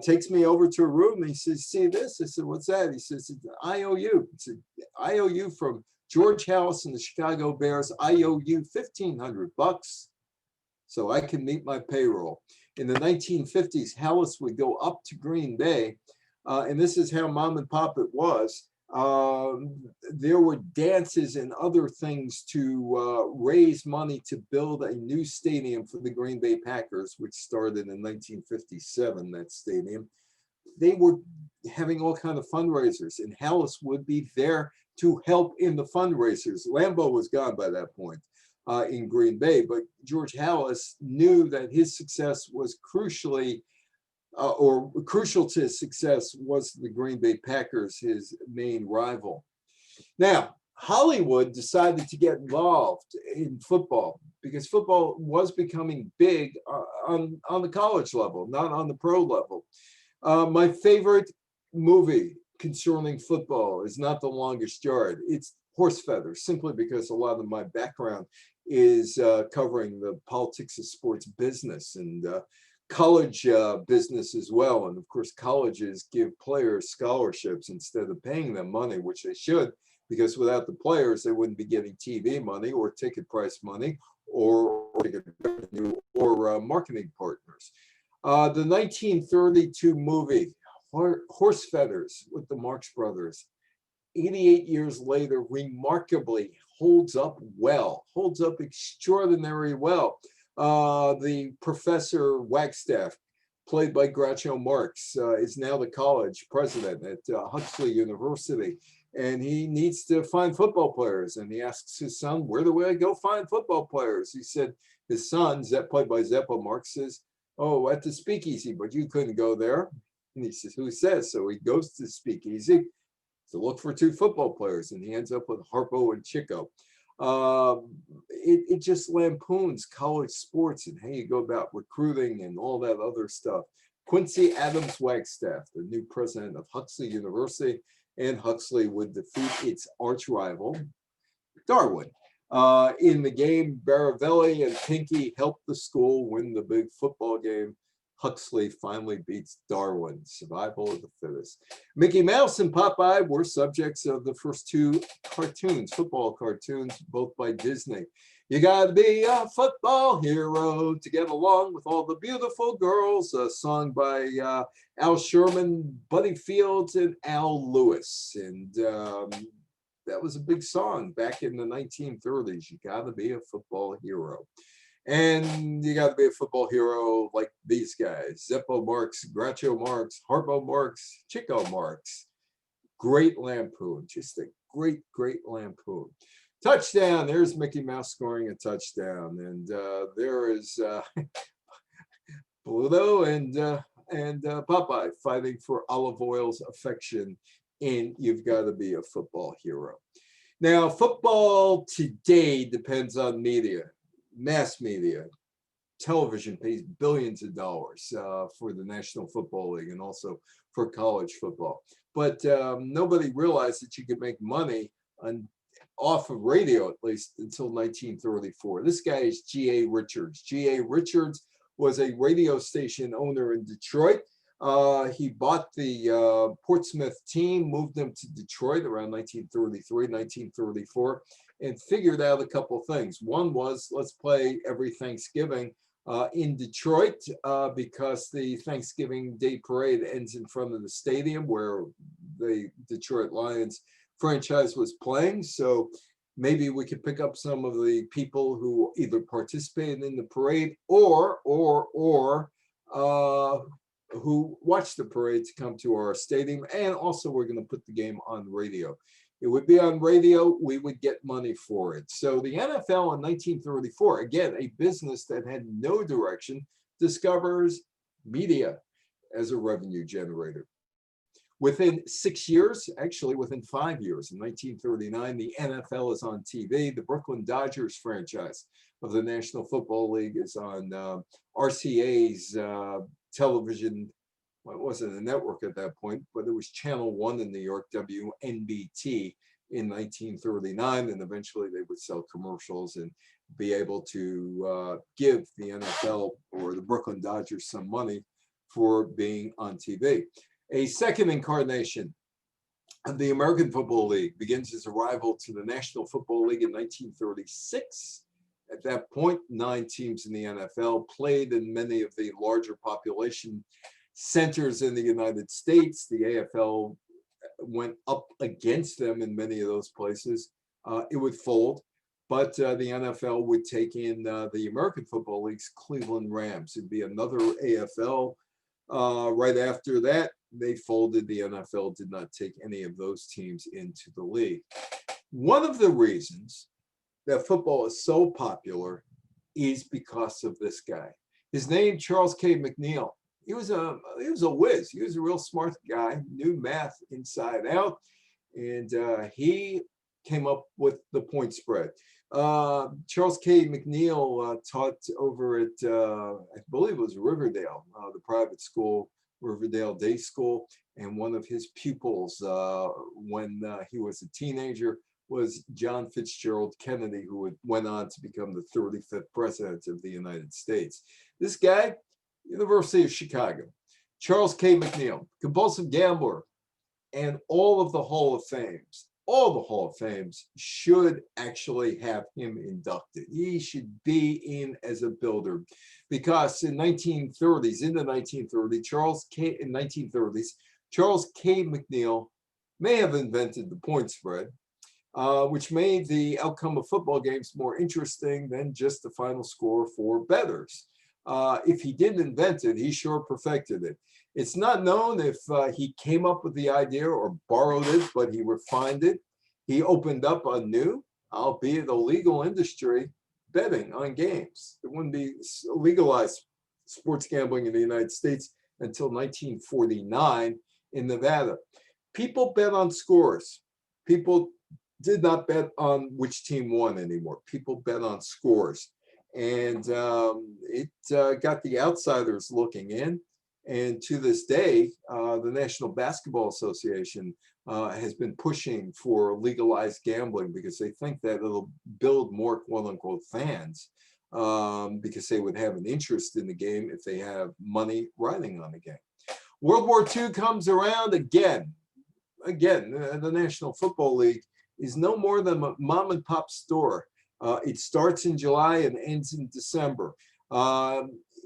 takes me over to a room and he says, "See this?" I said, "What's that?" He says, "It's an IOU. It's an IOU from George Halas and the Chicago Bears. I owe you $1,500 so I can meet my payroll." In the 1950s, Halas would go up to Green Bay, and this is how mom and pop it was. There were dances and other things to raise money to build a new stadium for the Green Bay Packers, which started in 1957, that stadium. They were having all kinds of fundraisers, and Halas would be there to help in the fundraisers. Lambeau was gone by that point in Green Bay, but George Halas knew that his success was crucial to his success was the Green Bay Packers, his main rival. Now, Hollywood decided to get involved in football because football was becoming big on the college level, not on the pro level. My favorite movie concerning football is not The Longest Yard. It's Horse Feathers, simply because a lot of my background is covering the politics of sports business and college business as well. And of course, colleges give players scholarships instead of paying them money, which they should, because without the players, they wouldn't be getting TV money or ticket price money or ticket revenue or marketing partners. The 1932 movie, Horse Feathers with the Marx Brothers, 88 years later, remarkably holds up well, holds up extraordinarily well. The Professor Wagstaff, played by Groucho Marx, is now the college president at Huxley University, and he needs to find football players. And he asks his son, "Where do I go find football players?" He said, his son, played by Zeppo Marx, says, "Oh, at the Speakeasy, but you couldn't go there." And he says, "Who says?" So he goes to the Speakeasy, So look for two football players, and he ends up with Harpo and Chico. It just lampoons college sports and how you go about recruiting and all that other stuff. Quincy Adams Wagstaff, the new president of Huxley University, and Huxley would defeat its arch rival, Darwin. In the game, Baravelli and Pinky helped the school win the big football game. Huxley finally beats Darwin. Survival of the fittest. Mickey Mouse and Popeye were subjects of the first two cartoons, football cartoons, both by Disney. You gotta be a football hero to get along with all the beautiful girls, a song by Al Sherman, Buddy Fields, and Al Lewis. And that was a big song back in the 1930s. You gotta be a football hero. And you got to be a football hero like these guys. Zeppo Marx, Groucho Marx, Harpo Marx, Chico Marx. Great lampoon. Just a great, great lampoon. Touchdown. There's Mickey Mouse scoring a touchdown. And there is Pluto and Popeye fighting for Olive Oil's affection in You've Got to Be a Football Hero. Now, football today depends on media. Mass media, television pays billions of dollars for the National Football League and also for college football. But nobody realized that you could make money off of radio, at least until 1934. This guy is G.A. Richards. G.A. Richards was a radio station owner in Detroit. He bought the Portsmouth team, moved them to Detroit around 1933, 1934. And figured out a couple things. One was, let's play every Thanksgiving in Detroit because the Thanksgiving Day Parade ends in front of the stadium where the Detroit Lions franchise was playing. So maybe we could pick up some of the people who either participated in the parade or who watched the parade to come to our stadium. And also we're going to put the game on radio. It would be on radio, we would get money for it. So the NFL in 1934, again, a business that had no direction, discovers media as a revenue generator. Within 6 years, actually within 5 years, in 1939, the NFL is on TV. The Brooklyn Dodgers franchise of the National Football League is on RCA's television. Well, it wasn't a network at that point, but it was Channel 1 in New York, WNBT, in 1939. And eventually they would sell commercials and be able to give the NFL or the Brooklyn Dodgers some money for being on TV. A second incarnation of the American Football League begins its arrival to the National Football League in 1936. At that point, 9 teams in the NFL played in many of the larger population centers in the United States. The AFL went up against them in many of those places. It would fold, but the NFL would take in the American Football League's Cleveland Rams. It'd be another AFL. Right after that, they folded. The NFL did not take any of those teams into the league. One of the reasons that football is so popular is because of this guy. His name, Charles K. McNeil. He was a whiz. He was a real smart guy, knew math inside out, and he came up with the point spread. Charles K. McNeil taught over at, I believe it was Riverdale, the private school, Riverdale Day School, and one of his pupils when he was a teenager was John Fitzgerald Kennedy, who went on to become the 35th president of the United States. This guy, University of Chicago, Charles K. McNeil, compulsive gambler, and all of the Hall of Fames should actually have him inducted. He should be in as a builder because in the 1930s, Charles K. McNeil may have invented the point spread, which made the outcome of football games more interesting than just the final score for bettors. If he didn't invent it, he sure perfected it. It's not known if he came up with the idea or borrowed it, but he refined it. He opened up a new, albeit illegal industry, betting on games. It wouldn't be legalized sports gambling in the United States until 1949 in Nevada. people bet on scores. People did not bet on which team won anymore. People bet on scores. And it got the outsiders looking in. And to this day, the National Basketball Association has been pushing for legalized gambling because they think that it'll build more quote unquote fans because they would have an interest in the game if they have money riding on the game. World War II comes around again. The National Football League is no more than a mom and pop store. It starts in July and ends in December.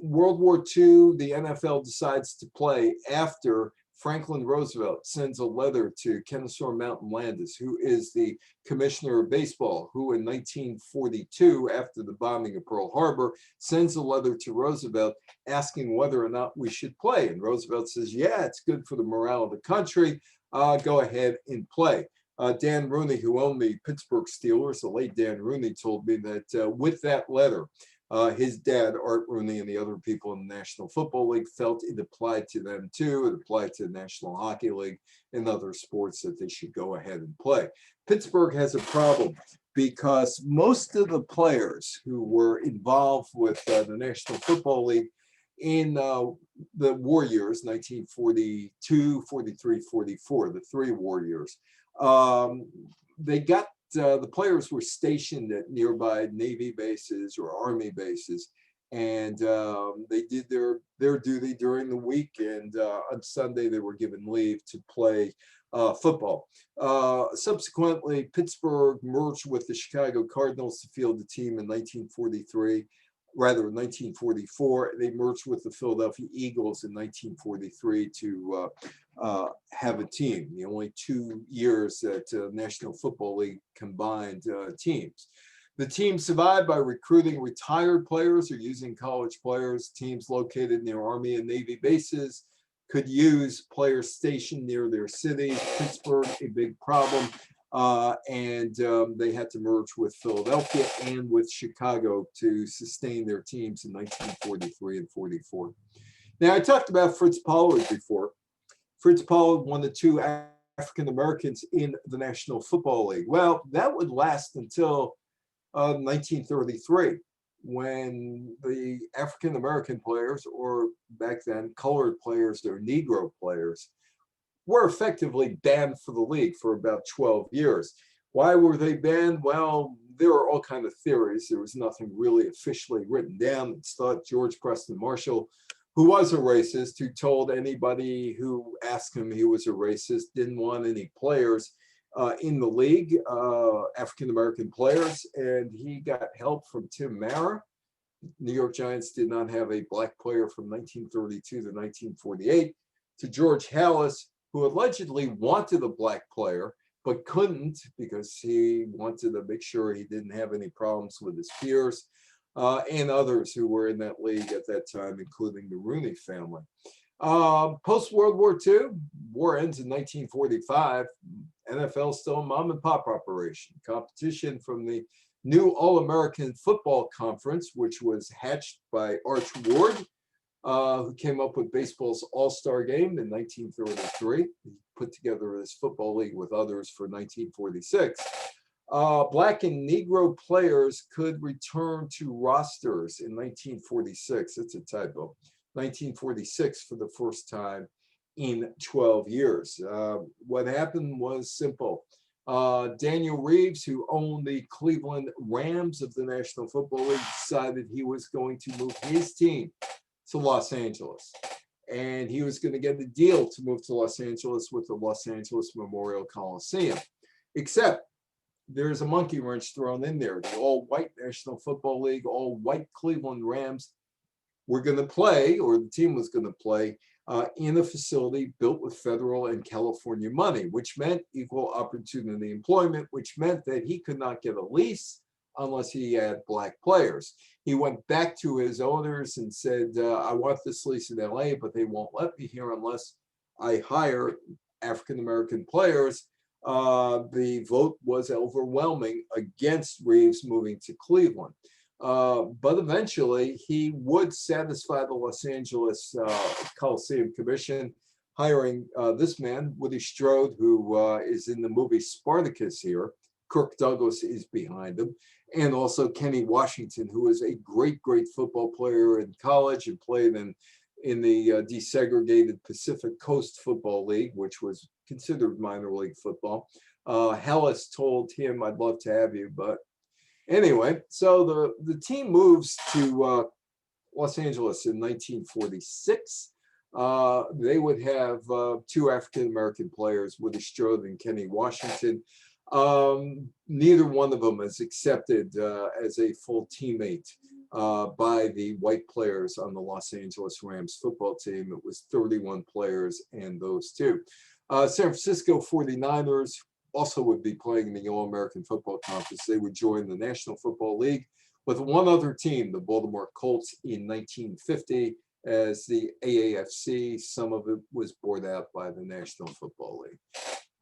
World War II, the NFL decides to play after Franklin Roosevelt sends a letter to Kennesaw Mountain Landis, who is the commissioner of baseball, who in 1942, after the bombing of Pearl Harbor, sends a letter to Roosevelt asking whether or not we should play. And Roosevelt says, yeah, it's good for the morale of the country. Go ahead and play. Dan Rooney, who owned the Pittsburgh Steelers, the late Dan Rooney, told me that with that letter, his dad, Art Rooney, and the other people in the National Football League felt it applied to them too. It applied to the National Hockey League and other sports that they should go ahead and play. Pittsburgh has a problem because most of the players who were involved with the National Football League in the war years, 1942, 43, 44, the 3 war years, they got the players were stationed at nearby Navy bases or Army bases, and they did their duty during the week, and on Sunday they were given leave to play football. Subsequently, Pittsburgh merged with the Chicago Cardinals to field the team in 1943. Rather, in 1944, they merged with the Philadelphia Eagles in 1943 to have a team. The only 2 years that National Football League combined teams. The team survived by recruiting retired players or using college players. Teams located near Army and Navy bases could use players stationed near their cities. Pittsburgh, a big problem. And they had to merge with Philadelphia and with Chicago to sustain their teams in 1943 and 44. Now, I talked about Fritz Pollard before. Fritz Pollard, one of the 2 African Americans in the National Football League. Well, that would last until 1933, when the African American players, or back then colored players or Negro players, were effectively banned for the league for about 12 years. Why were they banned? Well, there are all kinds of theories. There was nothing really officially written down. It's thought George Preston Marshall, who was a racist, who told anybody who asked him he was a racist, didn't want any players in the league, African-American players, and he got help from Tim Mara. New York Giants did not have a black player from 1932 to 1948, to George Halas, who allegedly wanted a black player, but couldn't because he wanted to make sure he didn't have any problems with his peers, and others who were in that league at that time, including the Rooney family. Post-World War II, war ends in 1945. NFL still a mom and pop operation. Competition from the new All-American Football Conference, which was hatched by Arch Ward, who came up with baseball's All-Star Game in 1933. He put together this football league with others for 1946. Black and Negro players could return to rosters in 1946. It's a typo. 1946 for the first time in 12 years. What happened was simple. Daniel Reeves, who owned the Cleveland Rams of the National Football League, decided he was going to move his team to Los Angeles. And he was going to get a deal to move to Los Angeles with the Los Angeles Memorial Coliseum. Except there's a monkey wrench thrown in there. The all-white National Football League, all-white Cleveland Rams were going to play, or the team was going to play, in a facility built with federal and California money, which meant equal opportunity employment, which meant that he could not get a lease unless he had black players. He went back to his owners and said, I want this lease in LA, but they won't let me here unless I hire African-American players. The vote was overwhelming against Reeves moving to Cleveland. But eventually he would satisfy the Los Angeles Coliseum Commission, hiring this man, Woody Strode, who is in the movie Spartacus here. Kirk Douglas is behind him. And also Kenny Washington, who was a great, great football player in college and played in the desegregated Pacific Coast Football League, which was considered minor league football. Halas told him, I'd love to have you. But anyway, so the team moves to Los Angeles in 1946. They would have two African-American players, Woody Strode and Kenny Washington. Neither one of them is accepted as a full teammate by the white players on the Los Angeles Rams football team. It was 31 players and those two. San Francisco 49ers also would be playing in the All-American Football Conference. They would join the National Football League with one other team, the Baltimore Colts, in 1950 as the AAFC. Some of it was bought out by the National Football League.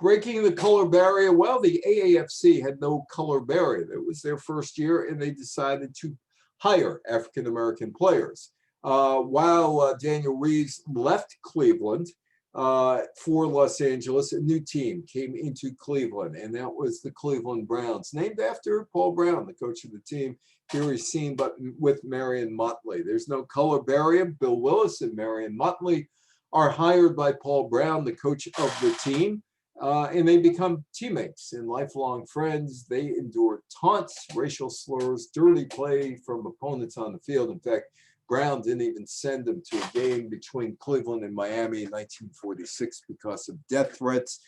Breaking the color barrier, well, the AAFC had no color barrier. It was their first year, and they decided to hire African-American players. While Daniel Reeves left Cleveland for Los Angeles, a new team came into Cleveland, and that was the Cleveland Browns, named after Paul Brown, the coach of the team. Here he's seen but with Marion Motley. There's no color barrier. Bill Willis and Marion Motley are hired by Paul Brown, the coach of the team. And they become teammates and lifelong friends. They endure taunts, racial slurs, dirty play from opponents on the field. In fact, Brown didn't even send them to a game between Cleveland and Miami in 1946 because of death threats.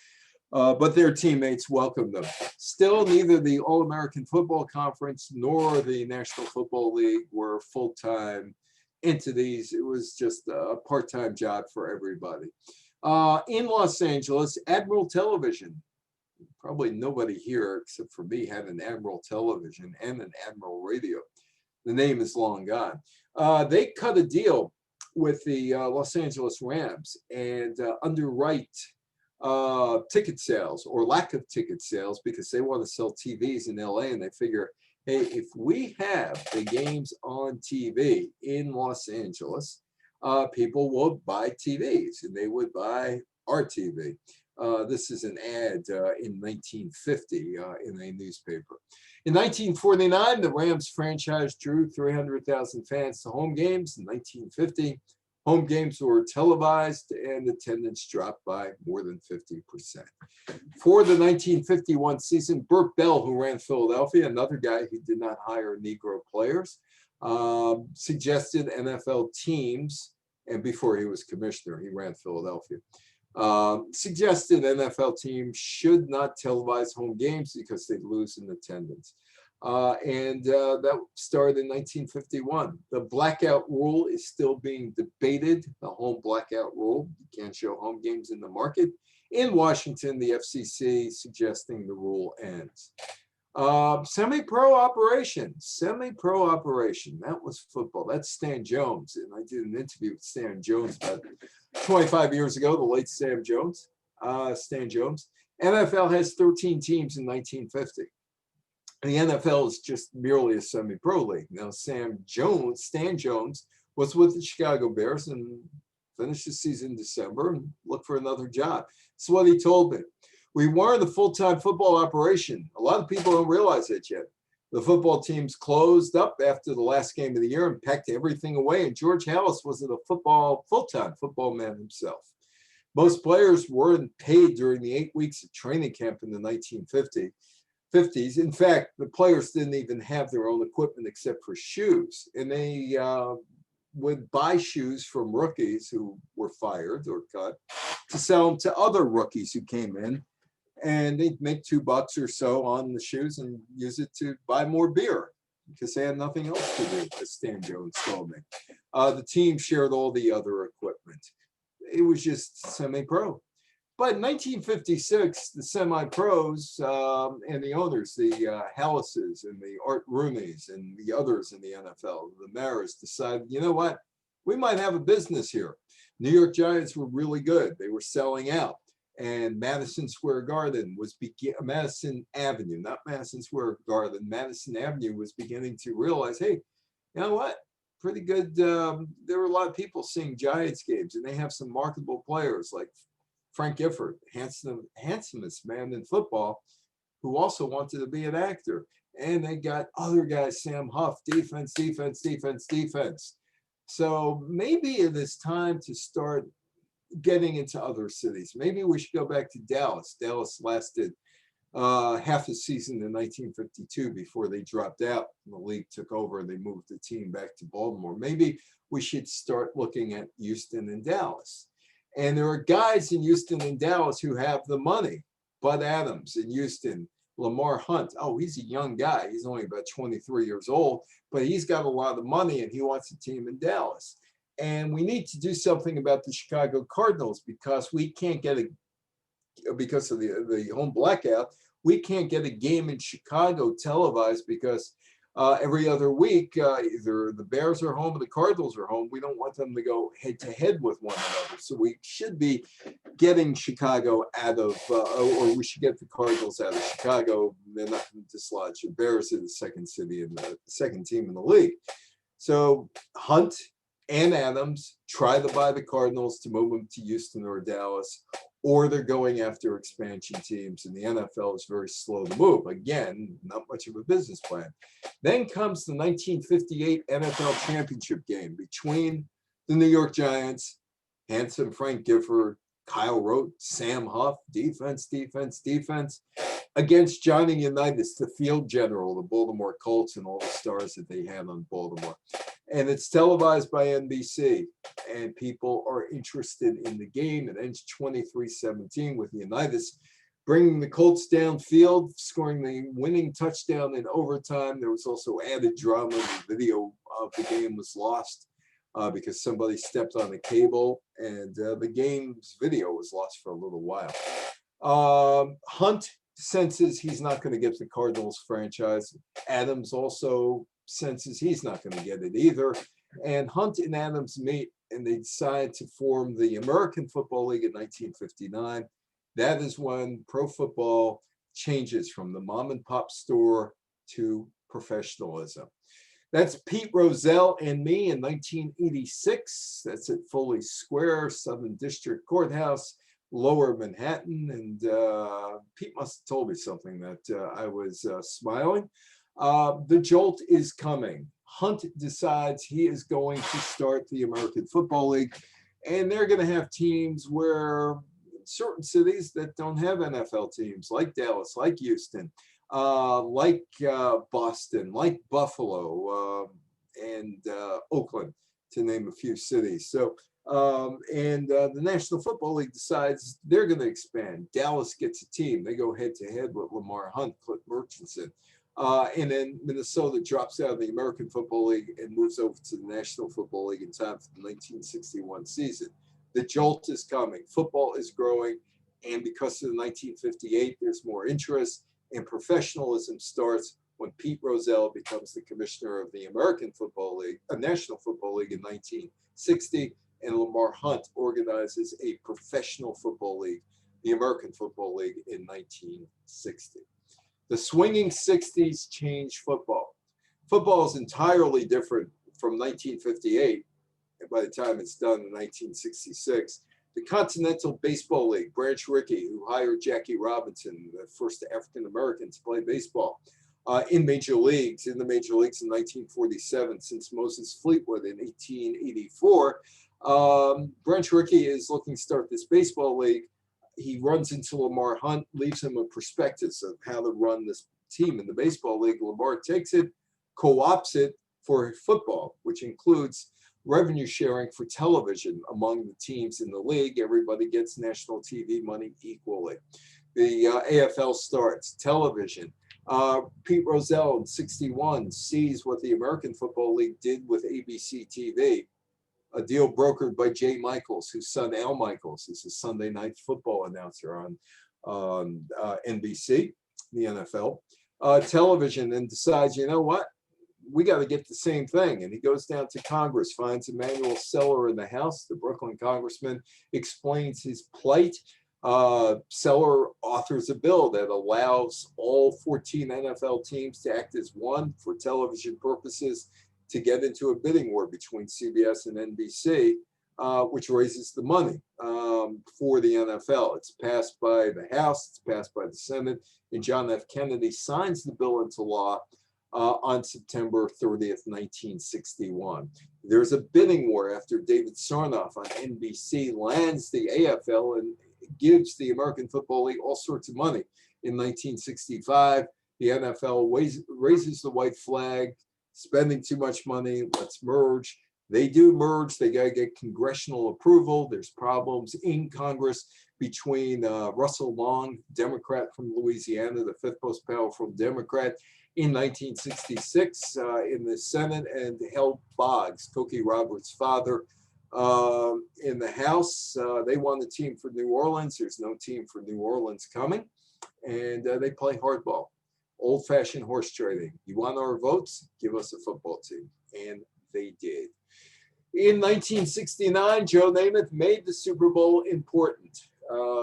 But their teammates welcomed them. Still, neither the All-American Football Conference nor the National Football League were full-time entities. It was just a part-time job for everybody. In Los Angeles, Admiral Television, probably nobody here except for me had an Admiral Television and an Admiral Radio. The name is long gone. They cut a deal with the Los Angeles Rams and underwrite ticket sales or lack of ticket sales because they want to sell TVs in LA, and they figure, hey, if we have the games on TV in Los Angeles, people will buy TVs, and they would buy our TV. This is an ad in 1950 in a newspaper. In 1949, the Rams franchise drew 300,000 fans to home games. In 1950, home games were televised, and attendance dropped by more than 50%. For the 1951 season, Burt Bell, who ran Philadelphia, another guy who did not hire Negro players, suggested NFL teams, and before he was commissioner, he ran Philadelphia, suggested NFL teams should not televise home games because they'd lose in attendance. And that started in 1951. The blackout rule is still being debated, the home blackout rule. You can't show home games in the market. In Washington, the FCC suggesting the rule ends. Semi-pro operation, that was football. That's Stan Jones. And I did an interview with Stan Jones about 25 years ago, the late Stan Jones. NFL has 13 teams in 1950. The NFL is just merely a semi-pro league. Now, Stan Jones was with the Chicago Bears and finished the season in December and looked for another job. That's what he told me. We weren't a full-time football operation. A lot of people don't realize that yet. The football teams closed up after the last game of the year and packed everything away. And George Halas wasn't a full-time football man himself. Most players weren't paid during the 8 weeks of training camp in the 1950s. In fact, the players didn't even have their own equipment except for shoes. And they would buy shoes from rookies who were fired or cut to sell them to other rookies who came in. And they'd make $2 or so on the shoes and use it to buy more beer because they had nothing else to do, as Stan Jones told me. The team shared all the other equipment. It was just semi-pro. But in 1956, the semi-pros and the owners, the Halases and the Art Rooneys and the others in the NFL, the Maras, decided, you know what? We might have a business here. New York Giants were really good. They were selling out. And Madison Square Garden was Madison Avenue, not Madison Square Garden. Madison Avenue was beginning to realize, hey, you know what? pretty good. There were a lot of people seeing Giants games, and they have some marketable players like Frank Gifford, handsomest man in football, who also wanted to be an actor. And they got other guys, Sam Huff, defense, defense, defense, defense. So maybe it is time to start getting into other cities. Maybe we should go back to Dallas. Dallas lasted half a season in 1952 before they dropped out and the league took over and they moved the team back to Baltimore. Maybe we should start looking at Houston and Dallas. And there are guys in Houston and Dallas who have the money. Bud Adams in Houston, Lamar Hunt. Oh, he's a young guy. He's only about 23 years old, but he's got a lot of money and he wants a team in Dallas. And we need to do something about the Chicago Cardinals because we can't get because of the home blackout, we can't get a game in Chicago televised because every other week, either the Bears are home or the Cardinals are home. We don't want them to go head to head with one another. So we should be getting Chicago out of, or we should get the Cardinals out of Chicago. They're not going to dislodge the Bears in the second city and the second team in the league. So Hunt and Adams try to buy the Cardinals to move them to Houston or Dallas, or they're going after expansion teams, and the NFL is very slow to move. Again, not much of a business plan. Then comes the 1958 NFL championship game between the New York Giants, handsome Frank Gifford, Kyle Rote, Sam Huff, defense, defense, defense, against Johnny Unitas, the field general, the Baltimore Colts, and all the stars that they had on Baltimore. And it's televised by NBC, and people are interested in the game. It ends 23-17 with Unitas bringing the Colts downfield, scoring the winning touchdown in overtime. There was also added drama. The video of the game was lost because somebody stepped on the cable, and the game's video was lost for a little while. Hunt senses he's not going to get the Cardinals franchise. Adams also senses he's not going to get it either. And Hunt and Adams meet and they decide to form the American Football League in 1959. That is when pro football changes from the mom and pop store to professionalism. That's Pete Rozelle and me in 1986. That's at Foley Square, Southern District Courthouse, Lower Manhattan. And Pete must have told me something that I was smiling. The Jolt is coming. Hunt decides he is going to start the American Football League, and they're going to have teams where certain cities that don't have NFL teams, like Dallas, like Houston, like Boston, like Buffalo, and Oakland, to name a few cities. So, the National Football League decides they're going to expand. Dallas gets a team. They go head to head with Lamar Hunt, Clint Murchison. And then Minnesota drops out of the American Football League and moves over to the National Football League in time for the 1961 season. The Jolt is coming. Football is growing. And because of the 1958, there's more interest, and professionalism starts when Pete Rozelle becomes the commissioner of the American Football League, a National Football League in 1960, and Lamar Hunt organizes a professional football league, the American Football League, in 1960. The swinging 60s changed football. Football is entirely different from 1958, and by the time it's done in 1966. The Continental Baseball League, Branch Rickey, who hired Jackie Robinson, the first African-American to play baseball, in the major leagues in 1947, since Moses Fleetwood in 1884. Branch Rickey is looking to start this baseball league. He runs into Lamar Hunt, leaves him a prospectus of how to run this team in the baseball league. Lamar takes it, co-opts it for football, which includes revenue sharing for television among the teams in the league. Everybody gets national TV money equally. The AFL starts, television. Pete Rozelle in 61 sees what the American Football League did with ABC TV. A deal brokered by Jay Michaels, whose son Al Michaels is a Sunday night football announcer on NBC, the NFL, television, and decides, you know what, we got to get the same thing. And he goes down to Congress, finds Emanuel Seller in the House, the Brooklyn congressman, explains his plight. Seller authors a bill that allows all 14 NFL teams to act as one for television purposes. to get into a bidding war between CBS and NBC, which raises the money for the NFL. It's passed by the House, it's passed by the Senate, and John F. Kennedy signs the bill into law on September 30th, 1961. There's a bidding war after David Sarnoff on NBC lands the AFL and gives the American Football League all sorts of money. In 1965, the NFL raises the white flag, spending too much money, let's merge. They do merge, they gotta get congressional approval. There's problems in Congress between Russell Long, Democrat from Louisiana, the fifth most powerful Democrat, in 1966 in the Senate, and Hal Boggs, Cokie Roberts' father, in the House. They want a team for New Orleans. There's no team for New Orleans coming, and they play hardball, old-fashioned horse trading. You want our votes? Give us a football team, and they did. In 1969, Joe Namath made the Super Bowl important.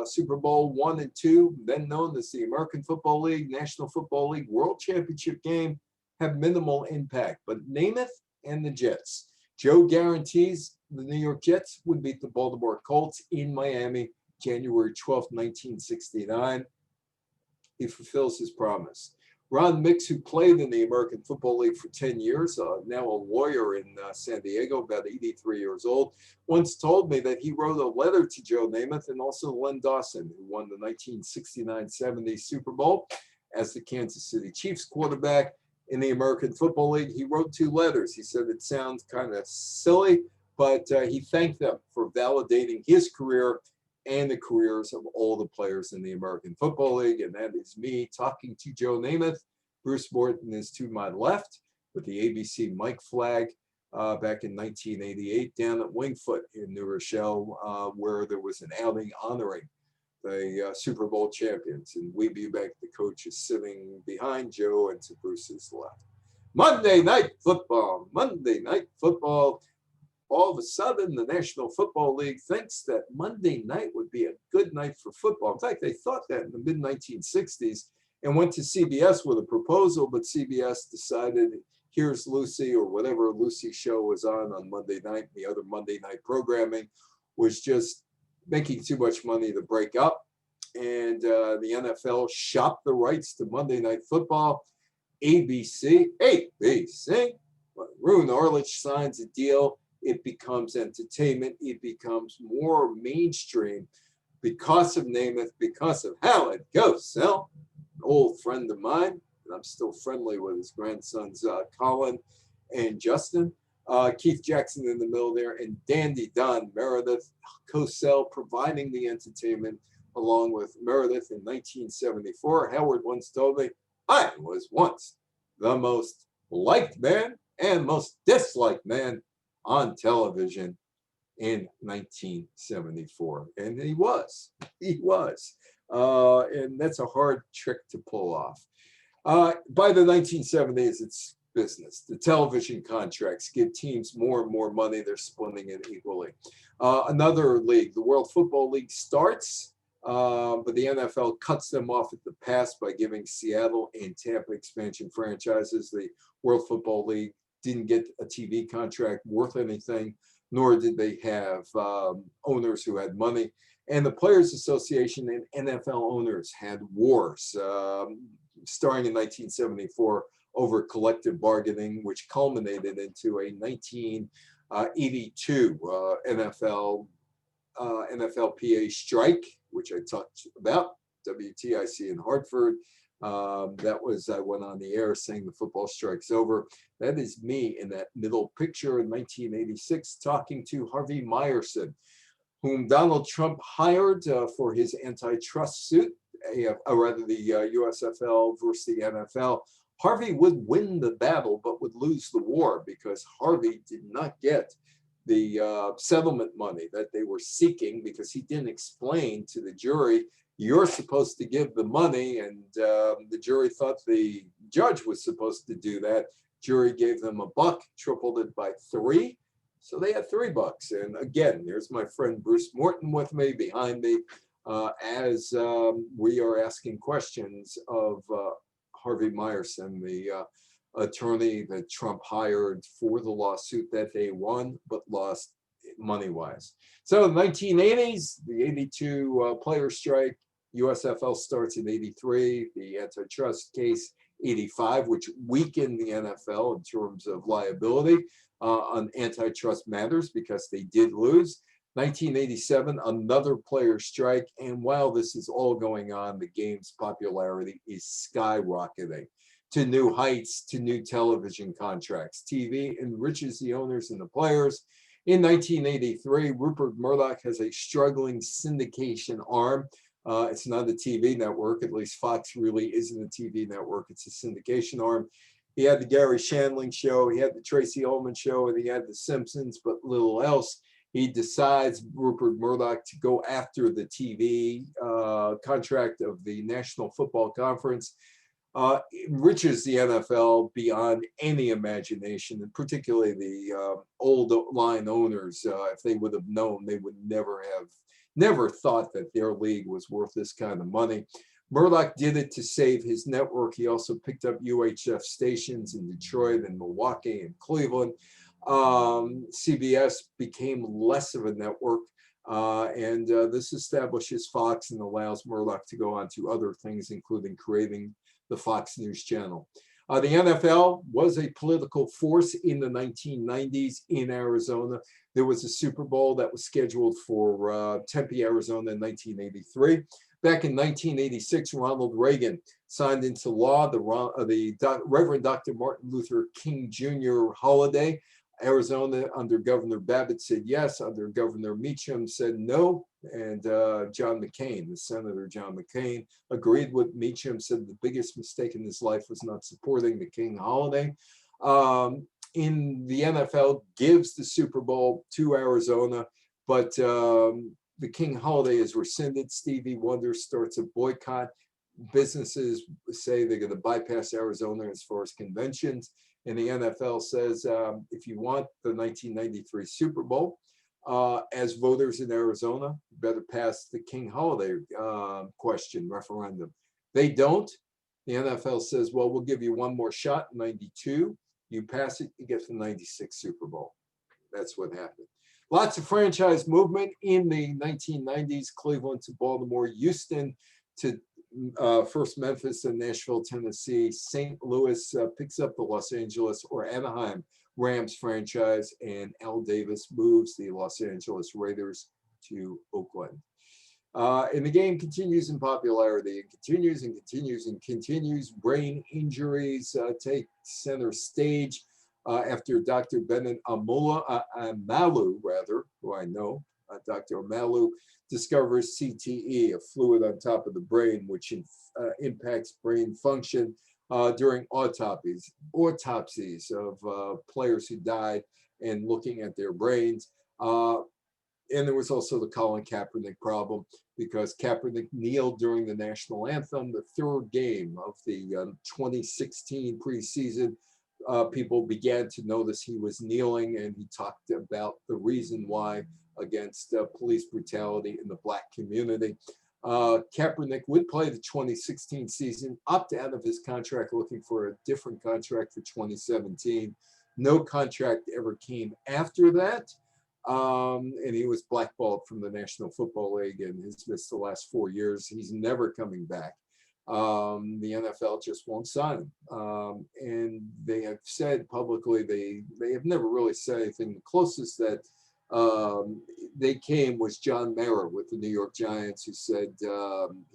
Super Bowl I and II, then known as the American Football League, National Football League World Championship game, have minimal impact. But Namath and the Jets. Joe guarantees the New York Jets would beat the Baltimore Colts in Miami, January 12, 1969. He fulfills his promise. Ron Mix, who played in the American Football League for 10 years, now a lawyer in San Diego, about 83 years old, once told me that he wrote a letter to Joe Namath and also Len Dawson, who won the 1969-70 Super Bowl as the Kansas City Chiefs quarterback in the American Football League. He wrote 2 letters. He said it sounds kind of silly, but he thanked them for validating his career and the careers of all the players in the American Football League. And that is me talking to Joe Namath. Bruce Morton is to my left with the ABC Mike flag back in 1988 down at Wingfoot in New Rochelle, where there was an outing honoring the Super Bowl champions. And Weeby Beck, the coach, is sitting behind Joe and to Bruce's left. Monday Night Football, Monday Night Football. All of a sudden, the National Football League thinks that Monday night would be a good night for football. In fact, they thought that in the mid-1960s and went to CBS with a proposal, but CBS decided, here's Lucy, or whatever Lucy show was on Monday night. The other Monday night programming was just making too much money to break up. And the NFL shopped the rights to Monday Night Football. ABC, Roone Arledge signs a deal. It becomes entertainment. It becomes more mainstream because of Namath, because of how it goes. Sal, an old friend of mine, and I'm still friendly with his grandsons, Colin and Justin. Keith Jackson in the middle there, and Dandy Don Meredith, Cosell providing the entertainment along with Meredith in 1974. Howard once told me, I was once the most liked man and most disliked man on television in 1974. And he was. And that's a hard trick to pull off. By the 1970s, it's business. The television contracts give teams more and more money. They're splitting it equally. Another league, the World Football League, starts, but the NFL cuts them off at the pass by giving Seattle and Tampa expansion franchises. The World Football League didn't get a TV contract worth anything, nor did they have owners who had money. And the Players Association and NFL owners had wars, starting in 1974 over collective bargaining, which culminated into a 1982 NFLPA strike, which I talked about, WTIC in Hartford. That was, I went on the air saying the football strike's over. That is me in that middle picture in 1986 talking to Harvey Meyerson, whom Donald Trump hired for his antitrust suit, the USFL versus the NFL. Harvey would win the battle, but would lose the war because Harvey did not get the settlement money that they were seeking because he didn't explain to the jury, you're supposed to give the money, and the jury thought the judge was supposed to do that. Jury gave them $1, tripled it by 3. So they had $3. And again, there's my friend Bruce Morton with me behind me as we are asking questions of Harvey Meyerson, the attorney that Trump hired for the lawsuit that they won, but lost money-wise. So in the 1980s, the 82 player strike, USFL starts in 83, the antitrust case 85, which weakened the NFL in terms of liability on antitrust matters because they did lose. 1987, another player strike, and while this is all going on, the game's popularity is skyrocketing to new heights, to new television contracts. TV enriches the owners and the players. In 1983, Rupert Murdoch has a struggling syndication arm. It's not a TV network, at least Fox really isn't a TV network, it's a syndication arm. He had the Gary Shandling show, he had the Tracy Ullman show, and he had the Simpsons, but little else. He decides, Rupert Murdoch, to go after the TV contract of the National Football Conference. Enriches the NFL beyond any imagination, and particularly the old line owners. If they would have known, they would never thought that their league was worth this kind of money. Murdoch did it to save his network. He also picked up UHF stations in Detroit and Milwaukee and Cleveland. CBS became less of a network, and this establishes Fox and allows Murdoch to go on to other things, including creating the Fox News Channel. The NFL was a political force in the 1990s in Arizona. There was a Super Bowl that was scheduled for Tempe, Arizona in 1983. Back in 1986, Ronald Reagan signed into law the Reverend Dr. Martin Luther King Jr. holiday. Arizona, under Governor Babbitt, said yes. Under Governor Meacham, said no. And John McCain, the Senator John McCain, agreed with Meacham, said the biggest mistake in his life was not supporting the King holiday. In the NFL, gives the Super Bowl to Arizona, but the King holiday is rescinded. Stevie Wonder starts a boycott. Businesses say they're going to bypass Arizona as far as conventions. And the NFL says, if you want the 1993 Super Bowl, as voters in Arizona, you better pass the King holiday referendum. They don't. The NFL says, well, we'll give you one more shot in 92. You pass it, you get the 96 Super Bowl. That's what happened. Lots of franchise movement in the 1990s, Cleveland to Baltimore, Houston to first Memphis and Nashville, Tennessee. St. Louis picks up the Los Angeles or Anaheim Rams franchise, and Al Davis moves the Los Angeles Raiders to Oakland. And the game continues in popularity. It continues and continues and continues. Brain injuries take center stage after Dr. Bennett Amalu, who I know, Dr. Amalu, discovers CTE, a fluid on top of the brain, which impacts brain function during autopsies of players who died and looking at their brains. And there was also the Colin Kaepernick problem because Kaepernick kneeled during the national anthem, the third game of the 2016 preseason. People began to notice he was kneeling, and he talked about the reason why against police brutality in the Black community. Kaepernick would play the 2016 season, opt out of his contract, looking for a different contract for 2017. No contract ever came after that. And he was blackballed from the National Football League and has missed the last 4 years. He's never coming back. The NFL just won't sign him. And they have said publicly, they have never really said anything. The closest that they came was John Mara with the New York Giants, who said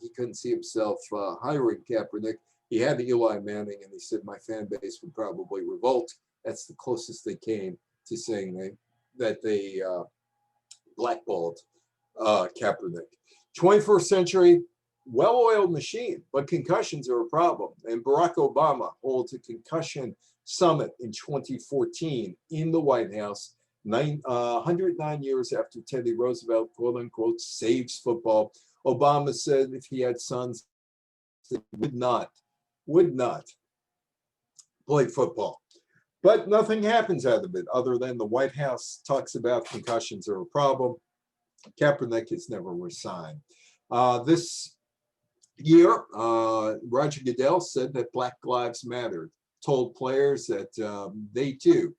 he couldn't see himself hiring Kaepernick. He had Eli Manning, and he said, my fan base would probably revolt. That's the closest they came to saying that they blackballed Kaepernick. 21st century, well-oiled machine, but concussions are a problem. And Barack Obama holds a concussion summit in 2014 in the White House, 109 years after Teddy Roosevelt, quote unquote, saves football. Obama said if he had sons, they would not play football. But nothing happens out of it other than the White House talks about concussions are a problem. Kaepernick is never resigned. This year, Roger Goodell said that Black Lives Mattered. told players that they too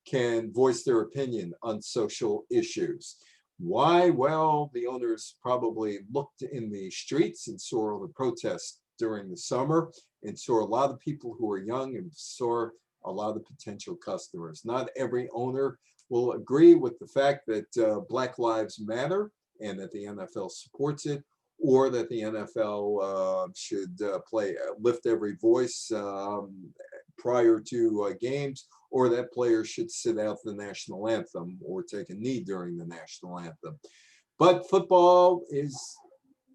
can voice their opinion on social issues. Why? Well, the owners probably looked in the streets and saw all the protests during the summer and saw a lot of people who were young and saw a lot of potential customers. Not every owner will agree with the fact that Black Lives Matter and that the NFL supports it, or that the NFL should lift every voice prior to games, or that players should sit out the national anthem or take a knee during the national anthem. But football is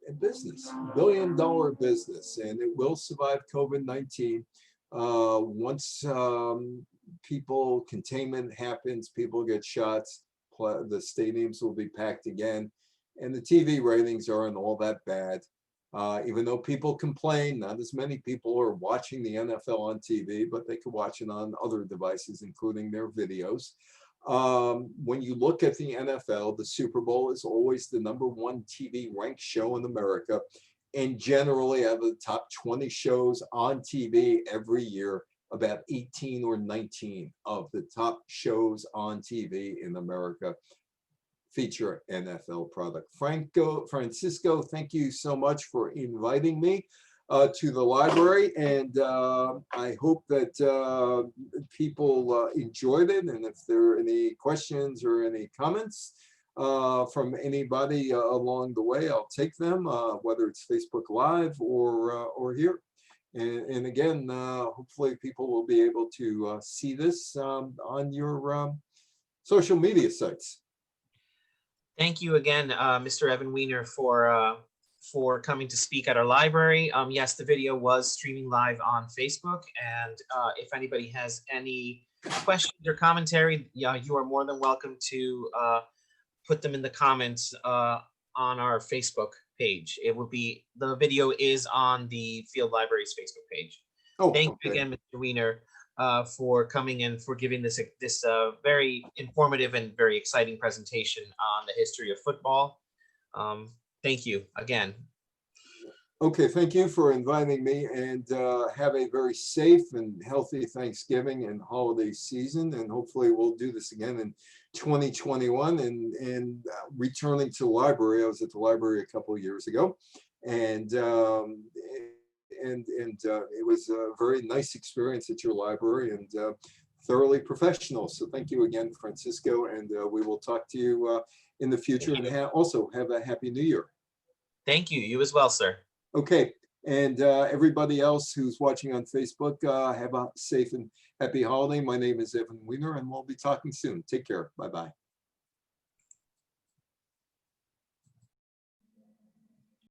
a business, billion-dollar business, and it will survive COVID-19. Once containment happens, people get shots, the stadiums will be packed again, and the TV ratings aren't all that bad. Even though people complain, not as many people are watching the NFL on TV, but they could watch it on other devices, including their videos. When you look at the NFL, the Super Bowl is always the #1 TV ranked show in America. And generally, out of the top 20 shows on TV every year, about 18 or 19 of the top shows on TV in America feature NFL product. Francisco, thank you so much for inviting me to the library, and I hope that people enjoyed it, and if there are any questions or any comments from anybody along the way, I'll take them, whether it's Facebook Live or here. And again, hopefully people will be able to see this on your social media sites. Thank you again, Mr. Evan Weiner, for coming to speak at our library. Yes, the video was streaming live on Facebook, and if anybody has any questions or commentary, you are more than welcome to put them in the comments on our Facebook page. The video is on the Field Library's Facebook page. Oh, thank okay. you again, Mr. Weiner, for coming and for giving this very informative and very exciting presentation on the history of football. Thank you again. Okay, thank you for inviting me, and have a very safe and healthy Thanksgiving and holiday season, and hopefully we'll do this again in 2021. And returning to the library, I was at the library a couple of years ago, and it was a very nice experience at your library, and thoroughly professional. So thank you again, Francisco, and we will talk to you in the future, and also have a Happy New Year. Thank you. You as well, sir. Okay, and everybody else who's watching on Facebook, have a safe and happy holiday. My name is Evan Weiner, and we'll be talking soon. Take care. Bye-bye.